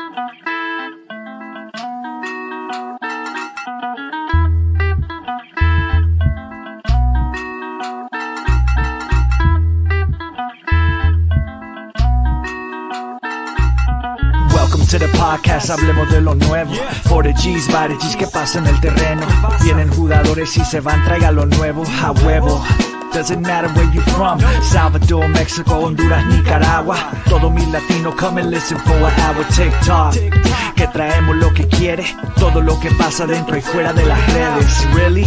To the podcast, hablemos de lo nuevo. For the G's, by the G's, que pasa en el terreno. Vienen jugadores y se van, traiga lo nuevo. A huevo. Doesn't matter where you from. Salvador, Mexico, Honduras, Nicaragua. Todo mi latino, come and listen for an hour. TikTok, que traemos lo que quiere. Todo lo que pasa dentro y fuera de las redes. Really?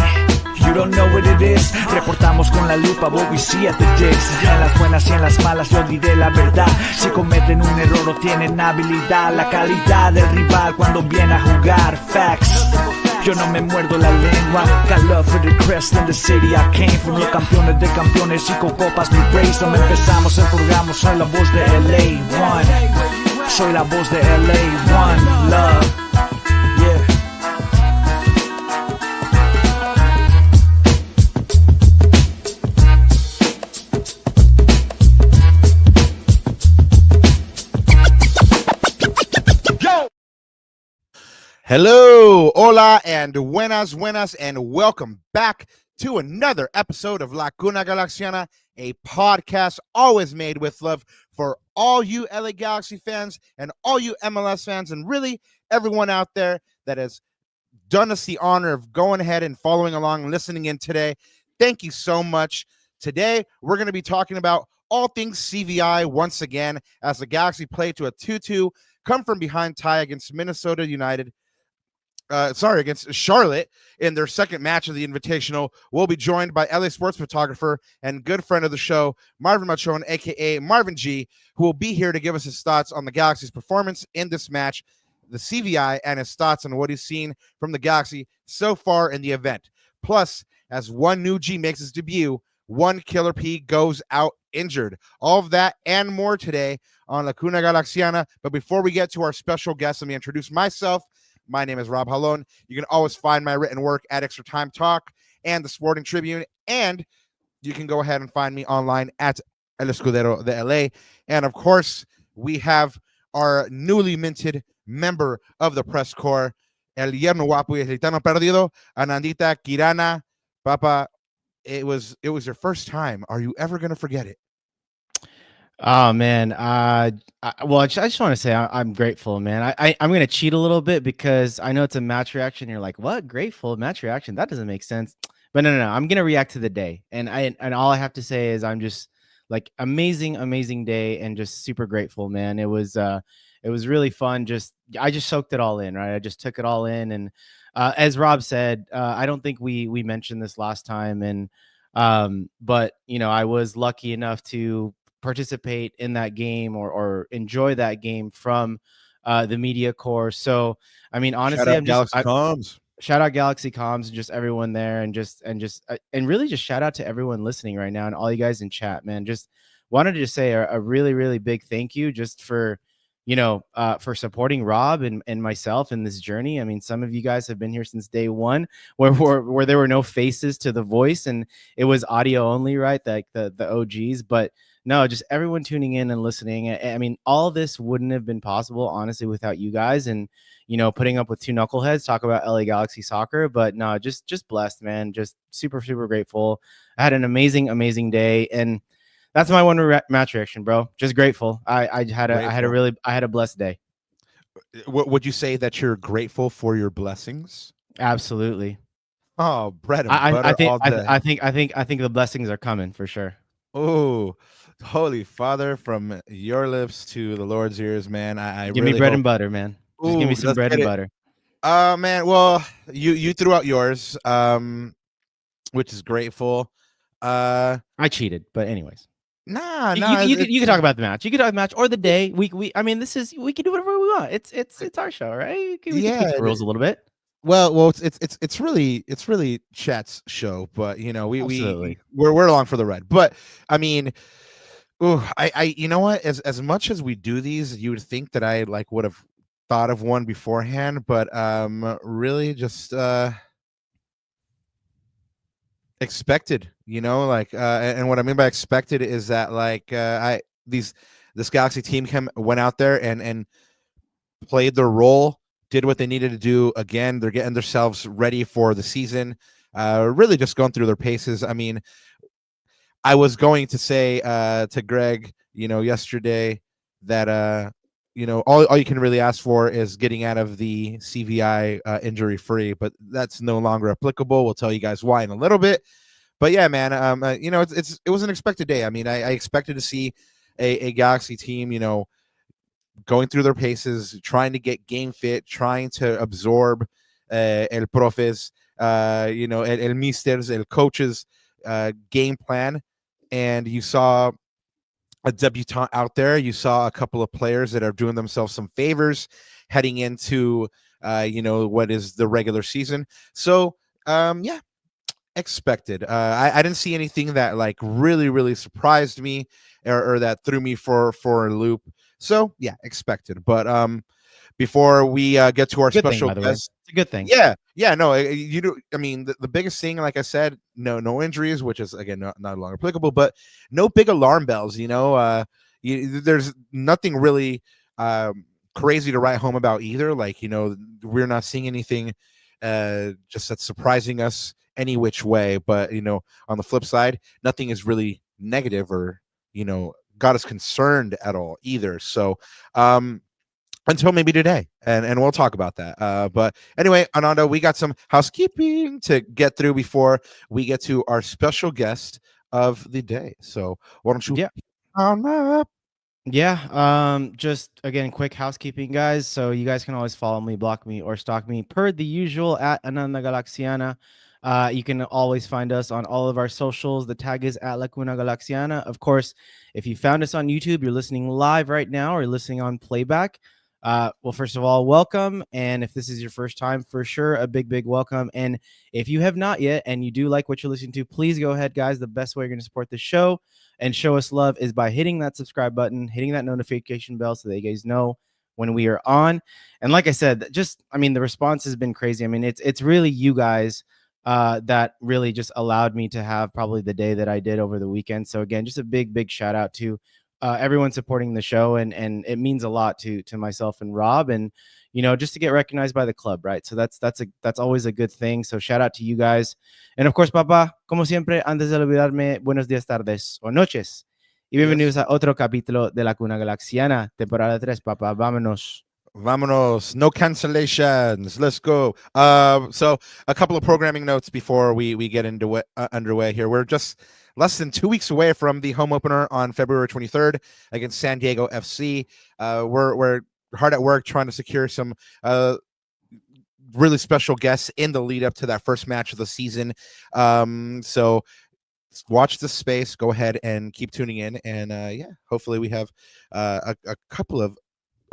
You don't know what it is. Reportamos con la lupa what we see at the digs. En las buenas y en las malas yo diré la verdad. Si cometen un error o tienen habilidad, la calidad del rival cuando viene a jugar. Facts. Yo no me muerdo la lengua. Got love for the crest in the city I came from. Los campeones de campeones y con copas mi race. No empezamos el programa, soy la voz de LA One. Soy la voz de LA One. Love. Yeah. Hello, hola, and buenas, and welcome back to another episode of La Cuna Galaxiana, a podcast always made with love for all you LA Galaxy fans and all you MLS fans, and really everyone out there that has done us the honor of going ahead and following along, listening in today. Thank you so much. Today, we're going to be talking about all things CVI once again as the Galaxy play to a 2-2 come from behind tie against Minnesota United. Against Charlotte in their second match of the Invitational. We'll be joined by LA sports photographer and good friend of the show, Marvin Machon, a.k.a. Marvin G, who will be here to give us his thoughts on the Galaxy's performance in this match, the CVI, and his thoughts on what he's seen from the Galaxy so far in the event. Plus, as one new G makes his debut, one Killer P goes out injured. All of that and more today on La Cuna Galaxiana. But before we get to our special guest, let me introduce myself. My name is Rob Halon. You can always find my written work at Extra Time Talk and the Sporting Tribune, and you can go ahead and find me online at El Escudero de LA. And of course, we have our newly minted member of the press corps, El Yerno Guapo y El Gitano Perdido, Anandita Kirana. Papa, it was your first time. Are you ever going to forget it? Oh man, I just want to say I'm grateful, man. I'm gonna cheat a little bit because I know it's a match reaction. You're like, what? Grateful match reaction? That doesn't make sense. But no. I'm gonna react to the day, and all I have to say is I'm just like amazing day, and just super grateful, man. It was really fun. I just soaked it all in, right? I just took it all in, and as Rob said, I don't think we mentioned this last time, and but you know, I was lucky enough to participate in that game or enjoy that game from the media corps. So I mean, honestly, shout out Galaxy Comms and just everyone there, and really just shout out to everyone listening right now and all you guys in chat, man. Just wanted to just say a really big thank you just for for supporting Rob and myself in this journey. I mean, some of you guys have been here since day one where there were no faces to the voice and it was audio only, right? Like the OGs, but no, just everyone tuning in and listening. I mean, all this wouldn't have been possible, honestly, without you guys and, putting up with two knuckleheads, talk about LA Galaxy soccer. But no, just blessed, man. Just super grateful. I had an amazing day. And that's my one match reaction, bro. Just grateful. I had a blessed day. Would you say that you're grateful for your blessings? Absolutely. Oh, bread and butter all day. I think the blessings are coming for sure. Oh, Holy Father, from your lips to the Lord's ears, man. I give really me bread and butter, man. Just give me some bread and butter. Man. Well, you threw out yours, which is grateful. I cheated, but anyways. Nah. You can talk about the match. You can talk about the match or the day. We can do whatever we want. It's our show, right? We can tweak the rules a little bit. Well, it's really Chat's show, but we're along for the ride. But I mean, I you know what? As much as we do these, you would think that I would have thought of one beforehand, but really just expected, and what I mean by expected is that this Galaxy team went out there and played their role, did what they needed to do. Again, they're getting themselves ready for the season. Really just going through their paces. I mean, I was going to say to Greg, yesterday that all you can really ask for is getting out of the CVI injury free, but that's no longer applicable. We'll tell you guys why in a little bit. But yeah, man, it was an expected day. I mean, I expected to see a Galaxy team, going through their paces, trying to get game fit, trying to absorb el profes, el misters, el coaches game plan. And you saw a debutant out there. You saw a couple of players that are doing themselves some favors heading into, what is the regular season. So, yeah, expected. I didn't see anything that like really, really surprised me or that threw me for a loop. So, yeah, expected. But before we get to our special guest, it's a good thing. Yeah, no, I mean, the biggest thing, like I said, no injuries, which is again not longer applicable, but no big alarm bells. There's nothing really crazy to write home about either. Like, we're not seeing anything just that's surprising us any which way. But on the flip side, nothing is really negative or got us concerned at all either. So until maybe today, and we'll talk about that. But anyway, Ananda, we got some housekeeping to get through before we get to our special guest of the day. So why don't you on up? Yeah, just again, quick housekeeping, guys. So you guys can always follow me, block me, or stalk me per the usual at Ananda Galaxiana. You can always find us on all of our socials. The tag is at Lacuna Galaxiana. Of course, if you found us on YouTube, you're listening live right now or listening on playback. Well, first of all, welcome. And if this is your first time, for sure, a big welcome. And if you have not yet and you do like what you're listening to, please go ahead, guys. The best way you're going to support the show and show us love is by hitting that subscribe button, hitting that notification bell so that you guys know when we are on. And like I said, the response has been crazy. I mean, it's really you guys that really just allowed me to have probably the day that I did over the weekend. So again, just a big shout out to everyone supporting the show, and it means a lot to myself and Rob, and just to get recognized by the club, right? So that's always a good thing. So shout out to you guys, and of course, Papa, como siempre, antes de olvidarme, buenos días, tardes o noches, y bienvenidos a otro capítulo de La Cuna Galaxiana, temporada 3, Papa. Vámonos. No cancellations. Let's go. So a couple of programming notes before we get into it underway here. We're just less than 2 weeks away from the home opener on February 23rd against San Diego FC. We're hard at work trying to secure some really special guests in the lead up to that first match of the season. So watch the space. Go ahead and keep tuning in. And hopefully we have a couple of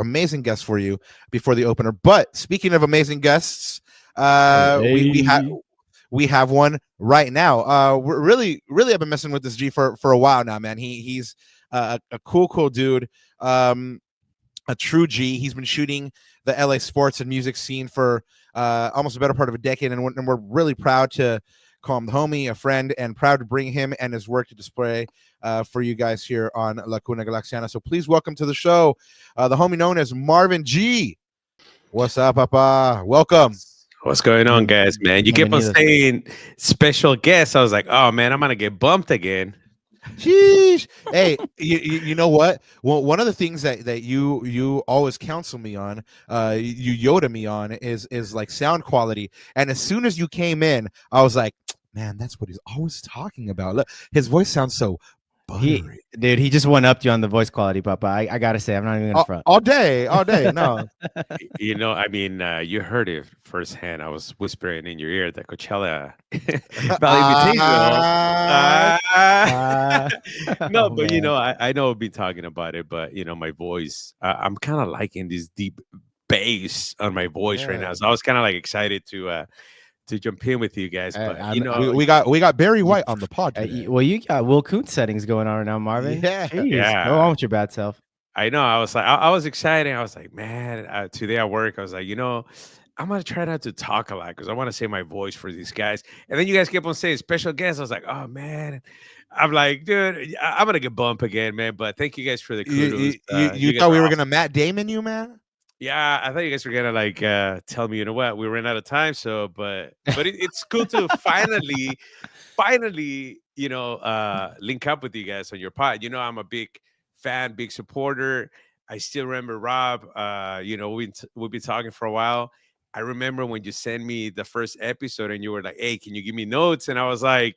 amazing guests for you before the opener. But speaking of amazing guests, we have one right now. We're really have been messing with this G for a while now, man. He's a cool dude, a true G. He's been shooting the LA sports and music scene for almost a better part of a decade, and we're really proud to call him the homie, a friend, and proud to bring him and his work to display for you guys here on La Cuna Galaxiana. So please welcome to the show the homie known as Marvin G. What's up, Papa? Welcome. What's going on, guys, man? You kept on saying special guest. I was like, oh, man, I'm going to get bumped again. Sheesh. Hey, you know what? Well, one of the things that you always counsel me on, you Yoda me on is like sound quality. And as soon as you came in, I was like, man, that's what he's always talking about. Look, his voice sounds so buttery. He just went up to you on the voice quality, Papa. I gotta say, I'm not even gonna front. All day. No. You heard it firsthand. I was whispering in your ear that Coachella Valley No, but man. I know I've been talking about it, but my voice, I'm kind of liking this deep bass on my voice right now. So I was kind of like excited to jump in with you guys, but we got Barry White on the pod. Well, you got Will Kuntz settings going on right now, Marvin. Yeah. Go on with your bad self. I know. I was like, I was excited. I was like, man, today at work, I was like, I'm gonna try not to talk a lot because I want to save my voice for these guys. And then you guys kept on saying special guests. I was like, oh man. I'm like, dude, I'm gonna get bumped again, man. But thank you guys for the kudos. You thought we were gonna Matt Damon you, man? Yeah, I thought you guys were gonna like tell me, you know what, we ran out of time. So, but it's cool to finally, link up with you guys on your pod. I'm a big fan, big supporter. I still remember Rob. We've been talking for a while. I remember when you sent me the first episode and you were like, "Hey, can you give me notes?" And I was like,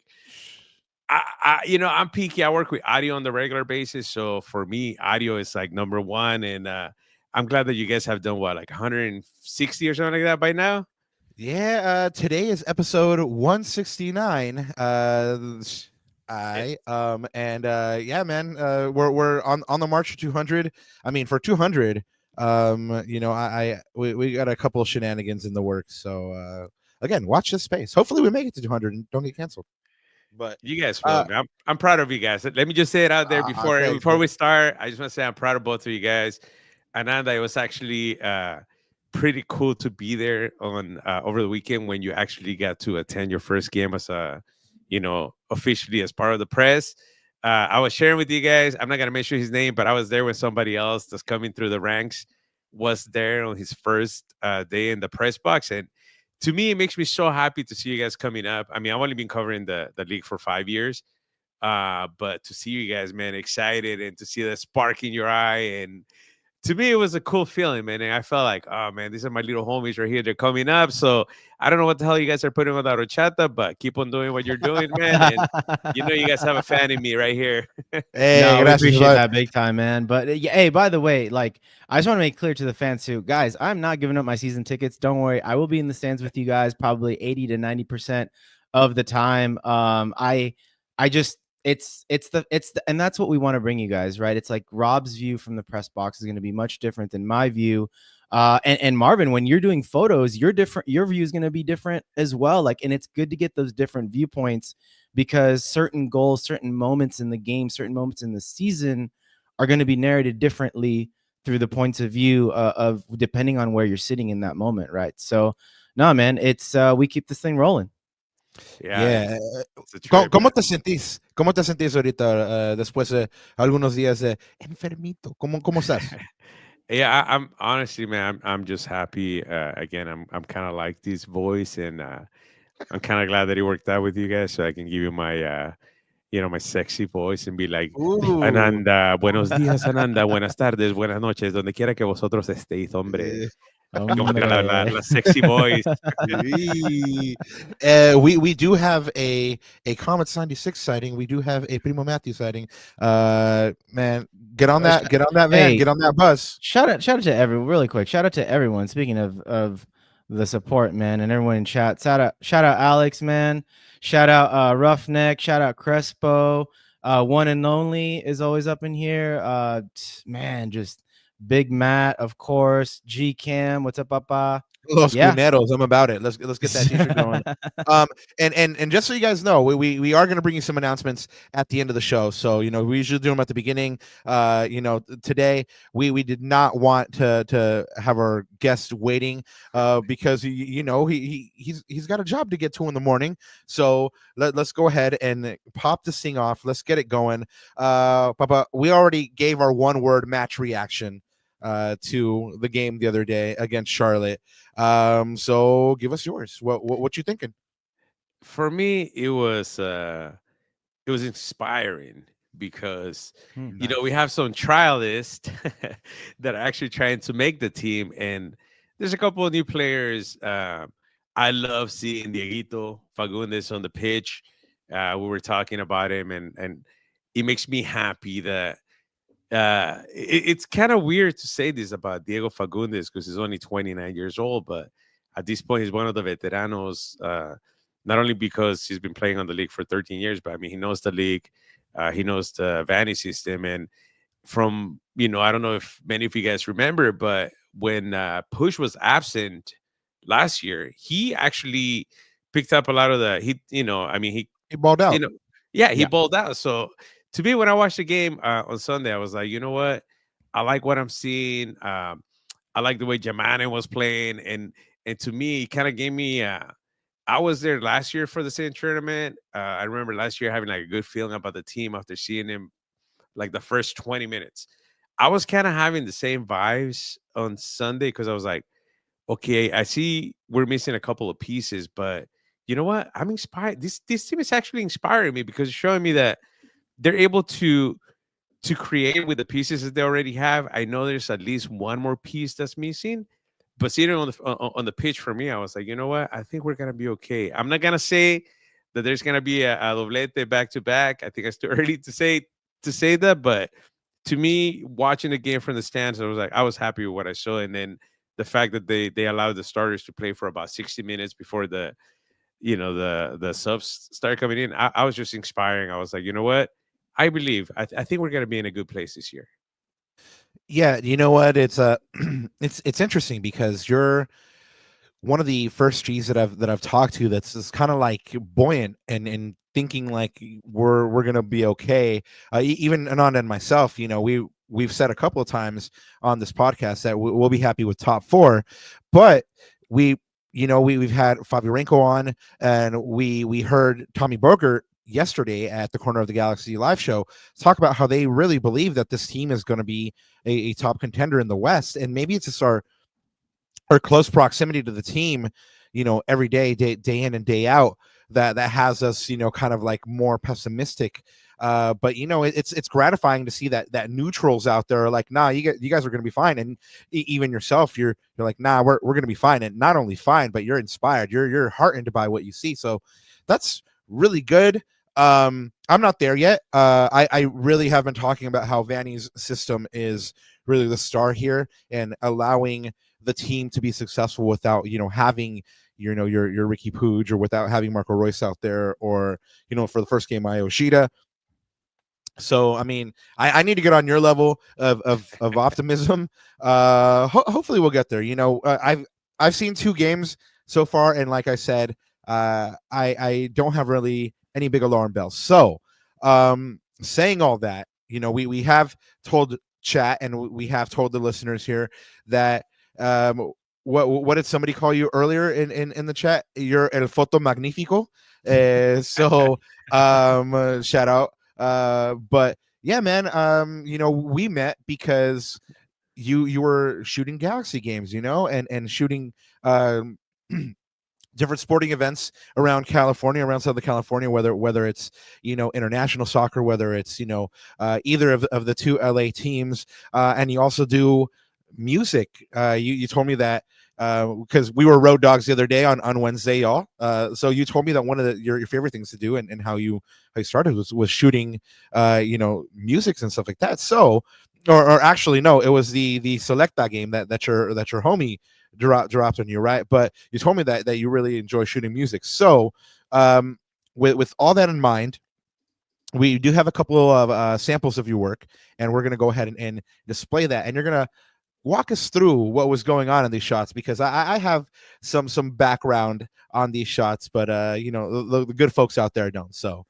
I'm picky. I work with audio on the regular basis, so for me, audio is like number one. And I'm glad that you guys have done what, like 160 or something like that by now. Yeah, today is episode 169. Eh, Yeah, man, we're on the march to 200. I mean, for 200, we got a couple of shenanigans in the works. So again, watch this space. Hopefully, we make it to 200 and don't get canceled. But You guys will. Man. I'm proud of you guys. Let me just say it out there thanks, before man. we start. I just want to say I'm proud of both of you guys. Ananda, it was actually pretty cool to be there on over the weekend when you actually got to attend your first game as officially as part of the press. I was sharing with you guys. I'm not gonna mention his name, but I was there when somebody else that's coming through the ranks was there on his first day in the press box. And to me, it makes me so happy to see you guys coming up. I mean, I've only been covering the league for 5 years, but to see you guys, man, excited and to see the spark in your eye, and to me, it was a cool feeling, man. And I felt like, oh man, these are my little homies right here. They're coming up. So I don't know what the hell you guys are putting on that horchata, but keep on doing what you're doing, man. And you guys have a fan in me right here. Hey, No, we gracias, appreciate bud. that big time, man. But yeah, hey, by the way, like I just want to make clear to the fans too, guys, I'm not giving up my season tickets. Don't worry, I will be in the stands with you guys probably 80 to 90% of the time. I just and that's what we want to bring you guys, right? It's like Rob's view from the press box is going to be much different than my view. And Marvin, when you're doing photos, your view is going to be different as well. Like, and it's good to get those different viewpoints because certain goals, certain moments in the game, certain moments in the season are going to be narrated differently through the points of view of depending on where you're sitting in that moment, right? So, no, man, it's we keep this thing rolling. Yeah. It's a trip, ¿Cómo man. te sentís? ¿Cómo te sentís ahorita después de algunos días de enfermito? ¿Cómo estás? Yeah, I'm honestly, man, I'm just happy. Again, I'm kind of like this voice, and I'm kind of glad that it worked out with you guys, so I can give you my my sexy voice and be like, Ananda, buenos días, Ananda, buenas tardes, buenas noches, donde quiera que vosotros estéis, hombre. Como que la sexy voice. We do have a Comet 96 sighting. We do have a Primo Matthew sighting. Man, get on that van, Hey, get on that bus. Shout out to everyone, really quick. Shout out to everyone. Speaking of the support, man, and everyone in chat. Shout out Alex, man. Shout out Roughneck. Shout out Crespo. One and Only is always up in here. Man, just Big Matt, of course. G Cam, what's up, Papa? Los Yeah. Cuneros, I'm about it. Let's get that t-shirt going. And just so you guys know, we are going to bring you some announcements at the end of the show. So we usually do them at the beginning. Today we did not want to have our guest waiting because he's got a job to get to in the morning. So let's go ahead and pop this thing off. Let's get it going. Papa, we already gave our one-word match reaction to the game the other day against Charlotte. So give us yours. What you thinking? For me, it was inspiring because we have some trialists that are actually trying to make the team, and there's a couple of new players. I love seeing Dieguito Fagundez on the pitch. We were talking about him, and it makes me happy that it's kind of weird to say this about Diego Fagundez because he's only 29 years old, but at this point, he's one of the veteranos. Not only because he's been playing on the league for 13 years, but I mean, he knows the league, he knows the Vanney system, and from I don't know if many of you guys remember, but when Puig was absent last year, he actually picked up a lot of he balled out. He balled out. So to me, when I watched the game on Sunday, I was like, you know what? I like what I'm seeing. I like the way Jamane was playing, and to me, it kind of gave me. I was there last year for the same tournament. I remember last year having like a good feeling about the team after seeing him like the first 20 minutes. I was kind of having the same vibes on Sunday because I was like, okay, I see we're missing a couple of pieces, but you know what? I'm inspired. This team is actually inspiring me because it's showing me that they're able to create with the pieces that they already have. I know there's at least one more piece that's missing, but seeing it on the pitch for me, I was like, you know what? I think we're gonna be okay. I'm not gonna say that there's gonna be a doblete back to back. I think it's too early to say that, but to me, watching the game from the stands, I was happy with what I saw, and then the fact that they allowed the starters to play for about 60 minutes before the subs start coming in. I was just inspiring. I was like, you know what? I believe. I think we're gonna be in a good place this year. Yeah, you know what? It's it's interesting because you're one of the first G's that I've talked to that's kind of like buoyant and thinking like we're gonna be okay. Even Ananda and myself, we've said a couple of times on this podcast that we'll be happy with top 4, but we've had Fabio on, and we heard Tommy Boger yesterday at the Corner of the Galaxy live show talk about how they really believe that this team is going to be a top contender in the West, and maybe it's just our close proximity to the team, every day in and day out, that has us, kind of like more pessimistic. But it's gratifying to see that neutrals out there are like, nah, you guys are going to be fine, and even yourself, you're like, nah, we're going to be fine, and not only fine, but you're inspired, you're heartened by what you see. So that's really good. I'm not there yet. I really have been talking about how Vanney's system is really the star here and allowing the team to be successful without having your Riqui Puig, or without having Marco Royce out there, or for the first game Ayoshida. So I mean, I need to get on your level of optimism. Hopefully we'll get there. I've seen 2 games so far, and like I said, I don't have really any big alarm bells. So saying all that, we have told chat, and we have told the listeners here that what did somebody call you earlier in the chat? You're el foto magnifico. So shout out. But yeah, man, we met because you were shooting Galaxy games, and shooting different sporting events around California, around Southern California, whether it's international soccer, whether it's either of the 2 LA teams, and you also do music. You told me that because we were road dogs the other day on Wednesday, y'all. So you told me that one of your favorite things to do, and how you started was shooting musics and stuff like that. So or actually no, it was the Selecta game that your homie dropped on you, right? But you told me that you really enjoy shooting music. So with all that in mind, we do have a couple of samples of your work, and we're going to go ahead and display that, and you're going to walk us through what was going on in these shots, because I have some background on these shots, but the good folks out there don't. So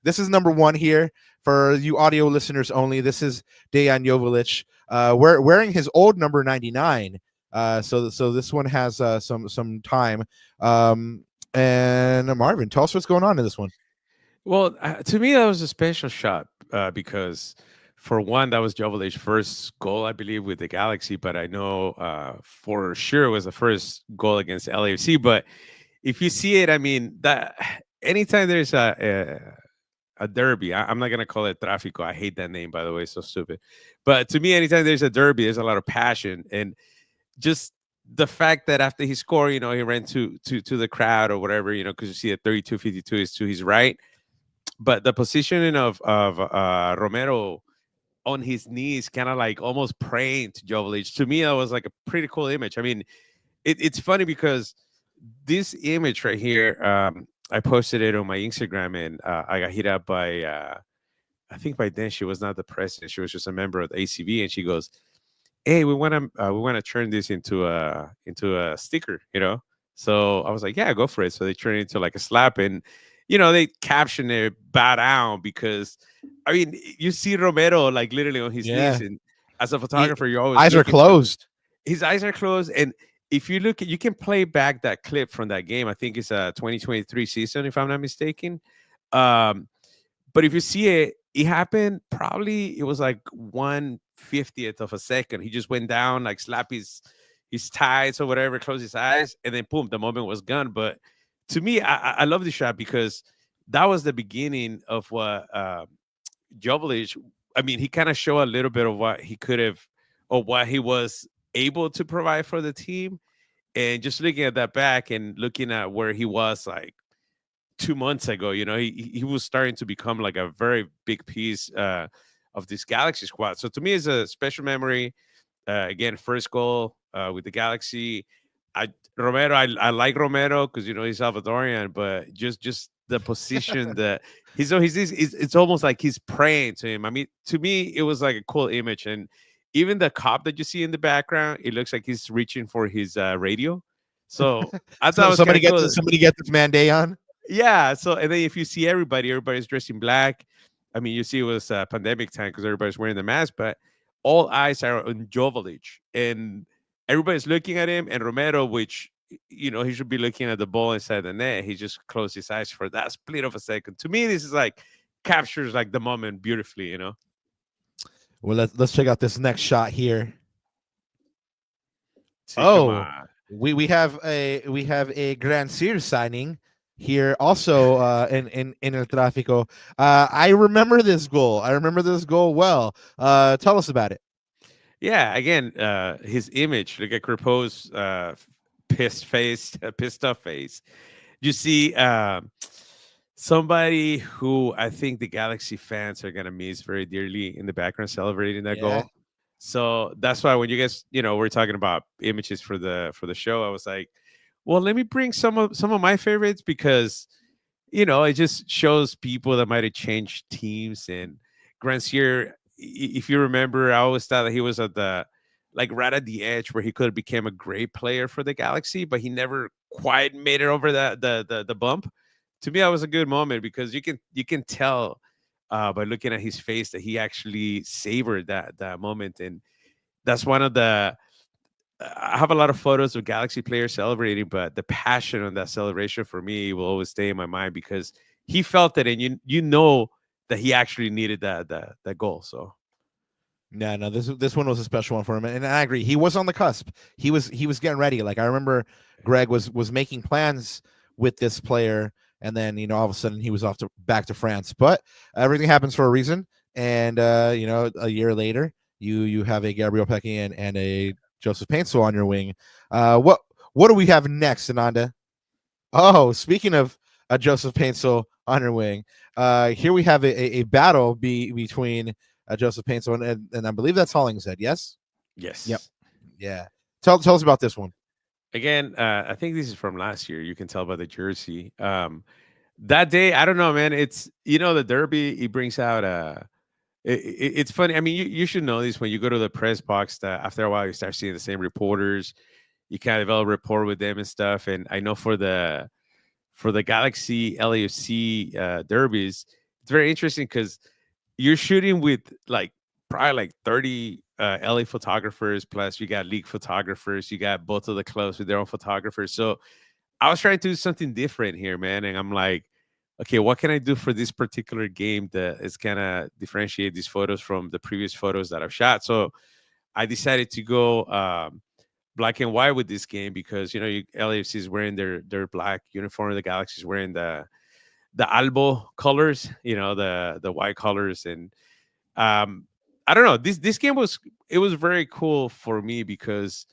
this is number 1 here for you audio listeners only. This is Dejan Joveljic wearing his old number 99. So this one has some time. And Marvin, tell us what's going on in this one. Well, to me, that was a special shot because, for one, that was Joveljic's first goal, I believe, with the Galaxy. But I know for sure it was the first goal against LAFC. But if you see it, I mean, that anytime there's a derby, I'm not gonna call it Trafico. I hate that name, by the way, so stupid. But to me, anytime there's a derby, there's a lot of passion, and just the fact that after he scored, he ran to the crowd or whatever, because you see at 32-52 is to his right. But the positioning of Romero on his knees, kind of like almost praying to Joveljic, to me, that was like a pretty cool image. I mean, it's funny because this image right here, I posted it on my Instagram, and I got hit up by, I think by then she was not the president, she was just a member of the ACB, and she goes, "Hey, we want to turn this into a sticker, So I was like, "Yeah, go for it." So they turned it into like a slap, and they caption it "bow down," because I mean, you see Romero like literally on his knees, and as a photographer, you always eyes are closed. His eyes are closed, and if you look, you can play back that clip from that game. I think it's a 2023 season, if I'm not mistaken. But if you see it, it happened probably it was like 1/50th of a second. He just went down, like slap his tights or whatever, close his eyes, and then boom, the moment was gone. But to me, I love the shot because that was the beginning of what Joveljic. I mean, he kind of showed a little bit of what he could have or what he was able to provide for the team. And just looking at that back and looking at where he was like 2 months ago, he was starting to become like a very big piece of this Galaxy squad. So to me, it's a special memory. Again, first goal with the Galaxy. I like Romero because he's Salvadorian, but just the position that it's almost like he's praying to him. I mean, to me, it was like a cool image, and even the cop that you see in the background, it looks like he's reaching for his radio. So I thought So it was kind of cool. somebody get this man day on. Yeah. So and then if you see everybody's dressed in black. I mean, you see it was pandemic time because everybody's wearing the mask, but all eyes are on Joveljic, and everybody's looking at him. And Romero, which he should be looking at the ball inside the net, he just closed his eyes for that split of a second. To me, this is like captures like the moment beautifully. Well, let's check out this next shot here. See, come Oh, on. we have a Grandsir signing here also in El Trafico. I remember this goal. Well. Tell us about it. Yeah, again, his image. Look at Crepeau's pissed off face. You see somebody who I think the Galaxy fans are gonna miss very dearly in the background celebrating that goal. So that's why when you guys, we're talking about images for the show, I was like, well, let me bring some of my favorites because it just shows people that might have changed teams. And Grandsir, if you remember, I always thought that he was at the right at the edge where he could have become a great player for the Galaxy, but he never quite made it over the bump. To me, that was a good moment because you can tell by looking at his face that he actually savored that moment. And that's one of the I have a lot of photos of Galaxy players celebrating, but the passion on that celebration for me will always stay in my mind because he felt it, and you know that he actually needed that goal. So Yeah, no, this one was a special one for him, and I agree. He was on the cusp. He was getting ready. Like I remember, Greg was making plans with this player, and then all of a sudden he was back to France. But everything happens for a reason, and a year later, you have a Gabriel Pec and a Joseph Paintsil on your wing. What do we have next, Ananda? Oh, speaking of Joseph Paintsil on your wing, here we have a battle between Joseph Paintsil and I believe that's Hollingshead. Yes. yes, Yep. Yeah. Tell us about this one. Again, I think this is from last year. You can tell by the jersey. That day, I don't know, man. It's the Derby. He brings out it's funny. I mean, you should know this when you go to the press box. That after a while, you start seeing the same reporters. You kind of develop rapport with them and stuff. And I know for the Galaxy LAFC derbies, it's very interesting because you're shooting with probably 30 LA photographers, plus you got league photographers, you got both of the clubs with their own photographers. So I was trying to do something different here, man. And I'm like, okay, what can I do for this particular game that is gonna differentiate these photos from the previous photos that I've shot? I decided to go black and white with this game because LAFC is wearing their black uniform, the Galaxy is wearing the Albo colors, the white colors, and I don't know. This game was very cool for me because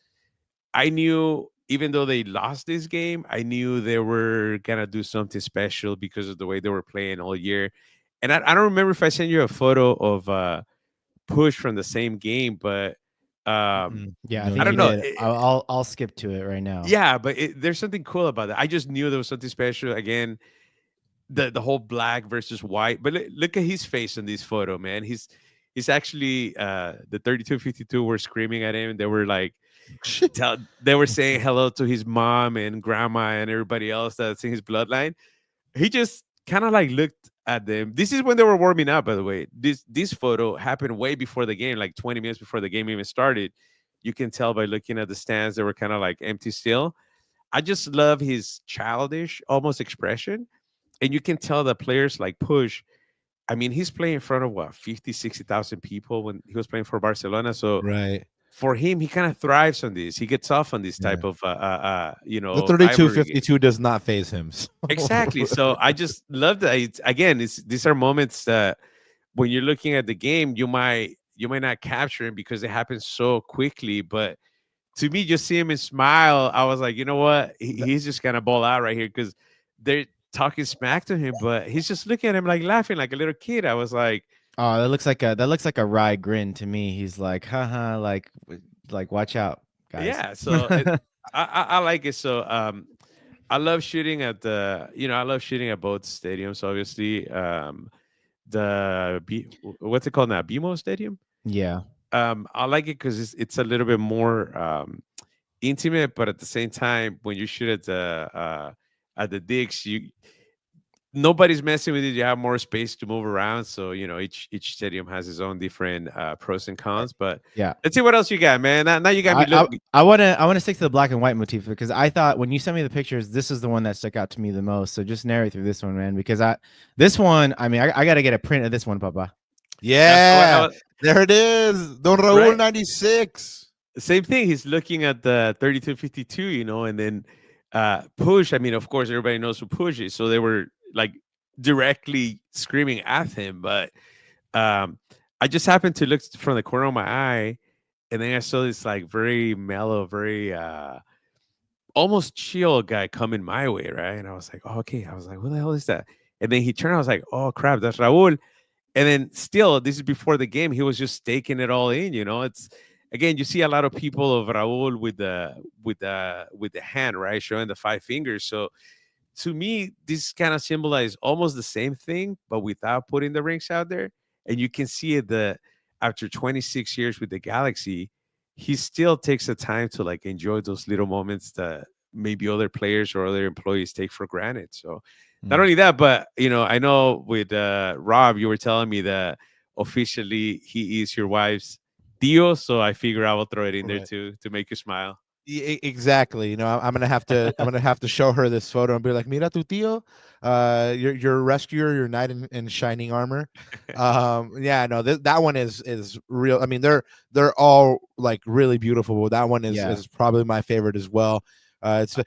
I knew even though they lost this game, I knew they were gonna do something special because of the way they were playing all year. And I don't remember if I sent you a photo of Push from the same game, but Yeah, I No, think I don't you know. did. I'll skip to it right now. Yeah, but there's something cool about that. I just knew there was something special. Again, the whole black versus white. But look at his face in this photo, man. He's actually the 3252 were screaming at him. They were like they were saying hello to his mom and grandma and everybody else that's in his bloodline. He just kind of looked at them. This is when they were warming up, by the way. This photo happened way before the game, like 20 minutes before the game even started. You can tell by looking at the stands, they were kind of empty still. I just love his childish almost expression. And you can tell the players like Push, I mean, he's playing in front of what 50, 60,000 people when he was playing for Barcelona. So Right. for him, he kind of thrives on this. He gets off on this Yeah. type of The rivalry game. 32-52 does not phase him. So. Exactly. So I just love that. Again, these are moments that when you're looking at the game, you might not capture him because it happens so quickly. But to me, just see him and smile, I was like, you know what? He's just gonna ball out right here because they're talking smack to him, but he's just looking at him like laughing like a little kid. I was like, Oh, that looks like a wry grin to me. He's like, haha, like watch out, guys. yeah. So I like it. So I love shooting at I love shooting at both stadiums. Obviously, what's it called now? BMO Stadium. Yeah. I like it because it's a little bit more intimate, but at the same time, when you shoot at the digs, nobody's messing with it. You have more space to move around, so each stadium has its own different pros and cons. But Yeah. let's see what else you got, man. Now you got me looking. I wanna stick to the black and white motif because I thought when you sent me the pictures, this is the one that stuck out to me the most. So just narrate through this one, man, because this one, I mean, I gotta get a print of this one, Papa. Yeah, there it is. Don Raul Right. 96. Same thing. He's looking at the 32-52, and then Puig. I mean, of course, everybody knows who Puig is, so they were like directly screaming at him. But I just happened to look from the corner of my eye, and then I saw this like very mellow, very almost chill guy coming my way, right? And I was like, oh, okay. I was like, what the hell is that? And then he turned. I was like, oh crap, that's Raul. And then still, this is before the game. He was just taking it all in. It's again, you see a lot of people of Raul with the hand, right, showing the five fingers. So to me, this kind of symbolizes almost the same thing, but without putting the rings out there. And you can see it after 26 years with the Galaxy, he still takes the time to like enjoy those little moments that maybe other players or other employees take for granted. So not only that, but I know with Rob, you were telling me that officially he is your wife's tío, so I figure I will throw it in there too to make you smile. Exactly. I'm gonna have to show her this photo and be like, "Mira tu tío, your rescuer, your knight in shining armor." Yeah, no, that one is real. I mean, they're all like really beautiful, but that one is probably my favorite as well. It's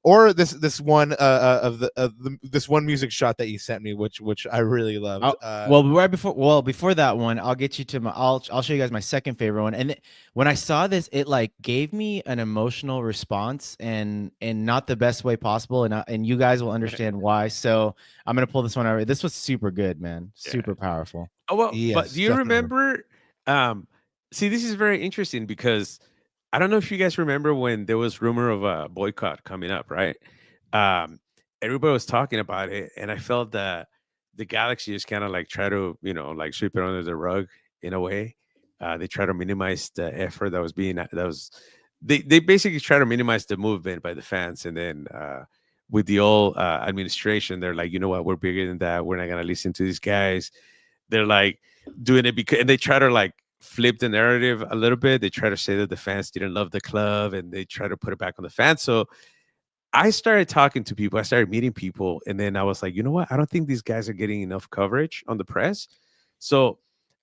or this one this one music shot that you sent me, which I really loved. Before that one, I'll get you to I'll show you guys my second favorite one. And when I saw this, it like gave me an emotional response and not the best way possible, and you guys will understand why. So I'm gonna pull this one out. This was super good, man. Super powerful. Oh well, Yes, but do you definitely. remember? See, this is very interesting because I don't know if you guys remember when there was rumor of a boycott coming up, right? Everybody was talking about it, and I felt that the Galaxy just kind of like try to, like sweep it under the rug in a way. They try to minimize the effort they basically try to minimize the movement by the fans, and then with the old administration, they're like, you know what, we're bigger than that. We're not gonna listen to these guys. They're like doing it because, and they try to like flip the narrative a little bit. They try to say that the fans didn't love the club, and they try to put it back on the fans. So I started talking to people. I started meeting people, and then I was like, you know what? I don't think these guys are getting enough coverage on the press. So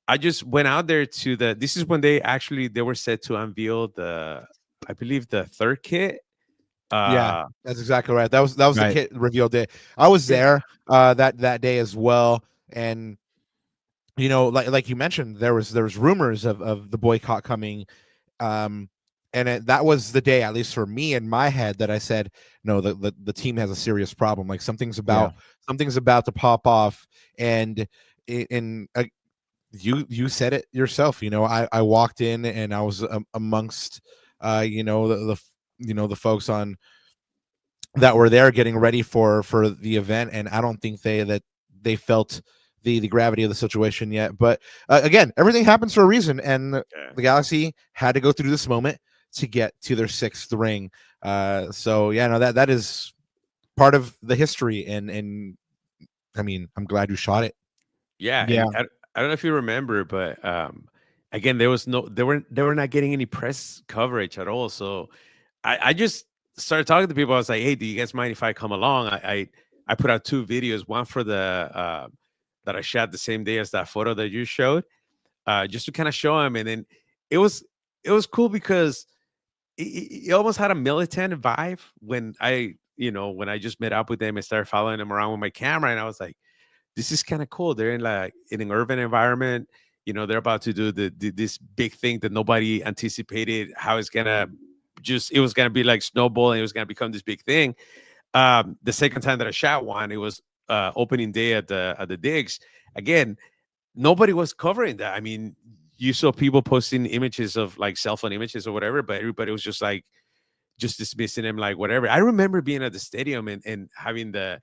I just went out there to this is when they were set to unveil I believe the third kit. Yeah, that's exactly right. That was the Right. kit reveal day. I was there that day as well, and like you mentioned, there was rumors of the boycott coming, and that was the day, at least for me in my head, that I said, no, the team has a serious problem. Like something's about to pop off, and you said it yourself. I walked in and I was amongst the folks on that were there getting ready for the event, and I don't think they felt the gravity of the situation yet. But again, everything happens for a reason, and the Galaxy had to go through this moment to get to their sixth ring. So yeah, no, that is part of the history, and I mean, I'm glad you shot it. Yeah. I don't know if you remember, but again, they were not getting any press coverage at all. So I just started talking to people. I was like, hey, do you guys mind if I come along? I put out 2 videos, one for the that I shot the same day as that photo that you showed, just to kind of show him. And then it was it was cool because it almost had a militant vibe when when I just met up with them and started following them around with my camera, and I was like, this is kind of cool. They're in an urban environment. They're about to do this big thing that nobody anticipated. How it's gonna it was gonna be like snowball, and it was gonna become this big thing. The second time that I shot one, it was opening day at the digs. Again, nobody was covering that. I mean, you saw people posting images of like cell phone images or whatever, but everybody was just like just dismissing them like whatever. I remember being at the stadium and having the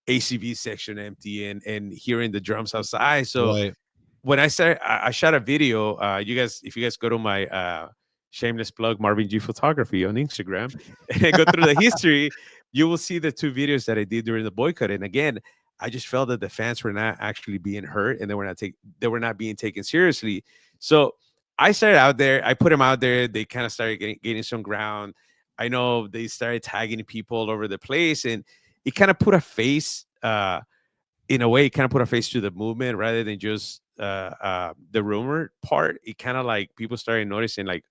ACV section empty and hearing the drums outside. So Right. when I shot a video. You guys, if you guys go to my shameless plug, Marvin G Photography on Instagram, and go through the history, you will see the two videos that I did during the boycott. And again, I just felt that the fans were not actually being hurt, and they were not being taken seriously. So I started out there. I put them out there. They kind of started getting some ground. I know they started tagging people all over the place, and it kind of put a face. In a way, it kind of put a face to the movement rather than just the rumor part. It kind of like people started noticing, like,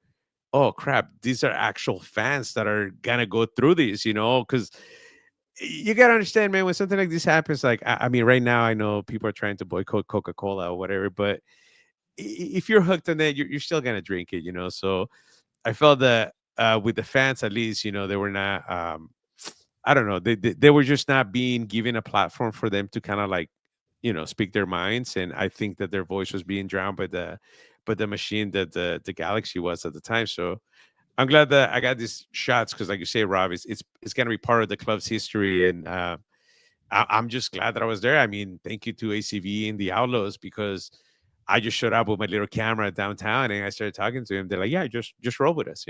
oh crap, these are actual fans that are gonna go through this, because you gotta understand, man, when something like this happens, like I mean, right now I know people are trying to boycott Coca-Cola or whatever, but if you're hooked on that, you're still gonna drink it. So I felt that with the fans, at least, they were not. I don't know. They were just not being given a platform for them to kind of like, speak their minds, and I think that their voice was being drowned by the machine that the Galaxy was at the time. So I'm glad that I got these shots because, like you say, Rob, it's gonna be part of the club's history, and I'm just glad that I was there. I mean, thank you to ACV and the Outlaws because I just showed up with my little camera downtown and I started talking to him. They're like, "Yeah, just roll with us,"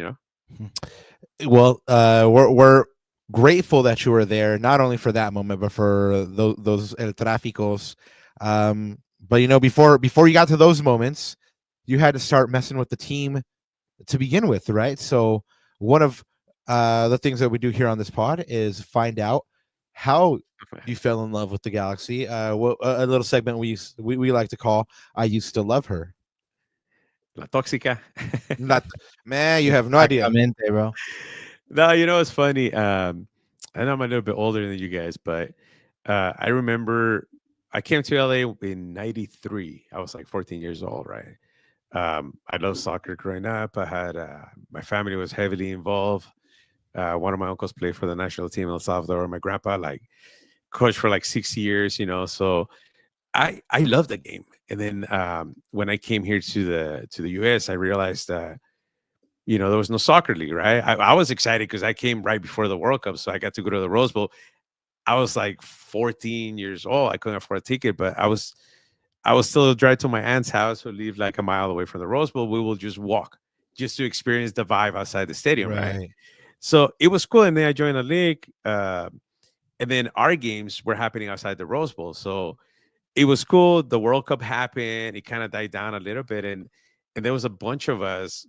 Well, we're grateful that you were there, not only for that moment, but for those El Traficos. But before you got to those moments, you had to start messing with the team to begin with, right? So one of the things that we do here on this pod is find out how you fell in love with the Galaxy. A little segment we like to call "I Used to Love Her." La tóxica. Not, man, you have no idea. Exactamente, bro. No, it's funny. I know I'm a little bit older than you guys, but I remember I came to LA in '93. I was like 14 years old, right? I love soccer growing up. I had my family was heavily involved. One of my uncles played for the national team in El Salvador. My grandpa like coached for like 6 years, so I love the game. And then when I came here to the US, I realized that there was no soccer league, right? I was excited because I came right before the World Cup, so I got to go to the Rose Bowl. I was like 14 years old. I couldn't afford a ticket, but I was still drive to my aunt's house who lived like a mile away from the Rose Bowl. We will just walk just to experience the vibe outside the stadium, right? So it was cool. And then I joined the league. And then our games were happening outside the Rose Bowl. So it was cool. The World Cup happened. It kind of died down a little bit. And there was a bunch of us,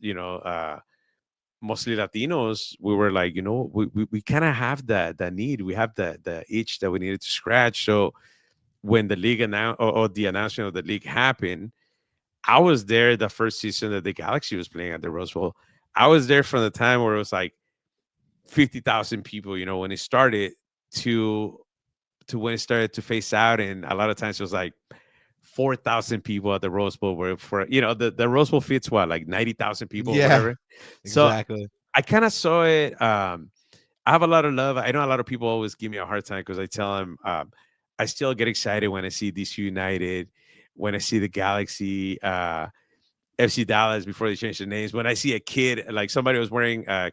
mostly Latinos. We were like, we kind of have that need. We have the itch that we needed to scratch. So when the league announced or the announcement of the league happened, I was there the first season that the Galaxy was playing at the Rose Bowl. I was there from the time where it was like 50,000 people, when it started to when it started to phase out. And a lot of times it was like 4,000 people at the Rose Bowl where the Rose Bowl fits what, like 90,000 people, Yeah, whatever. exactly. So I kind of saw it. I have a lot of love. I know a lot of people always give me a hard time because I tell them I still get excited when I see DC United, when I see the Galaxy, FC Dallas before they changed the names. When I see a kid, like somebody was wearing The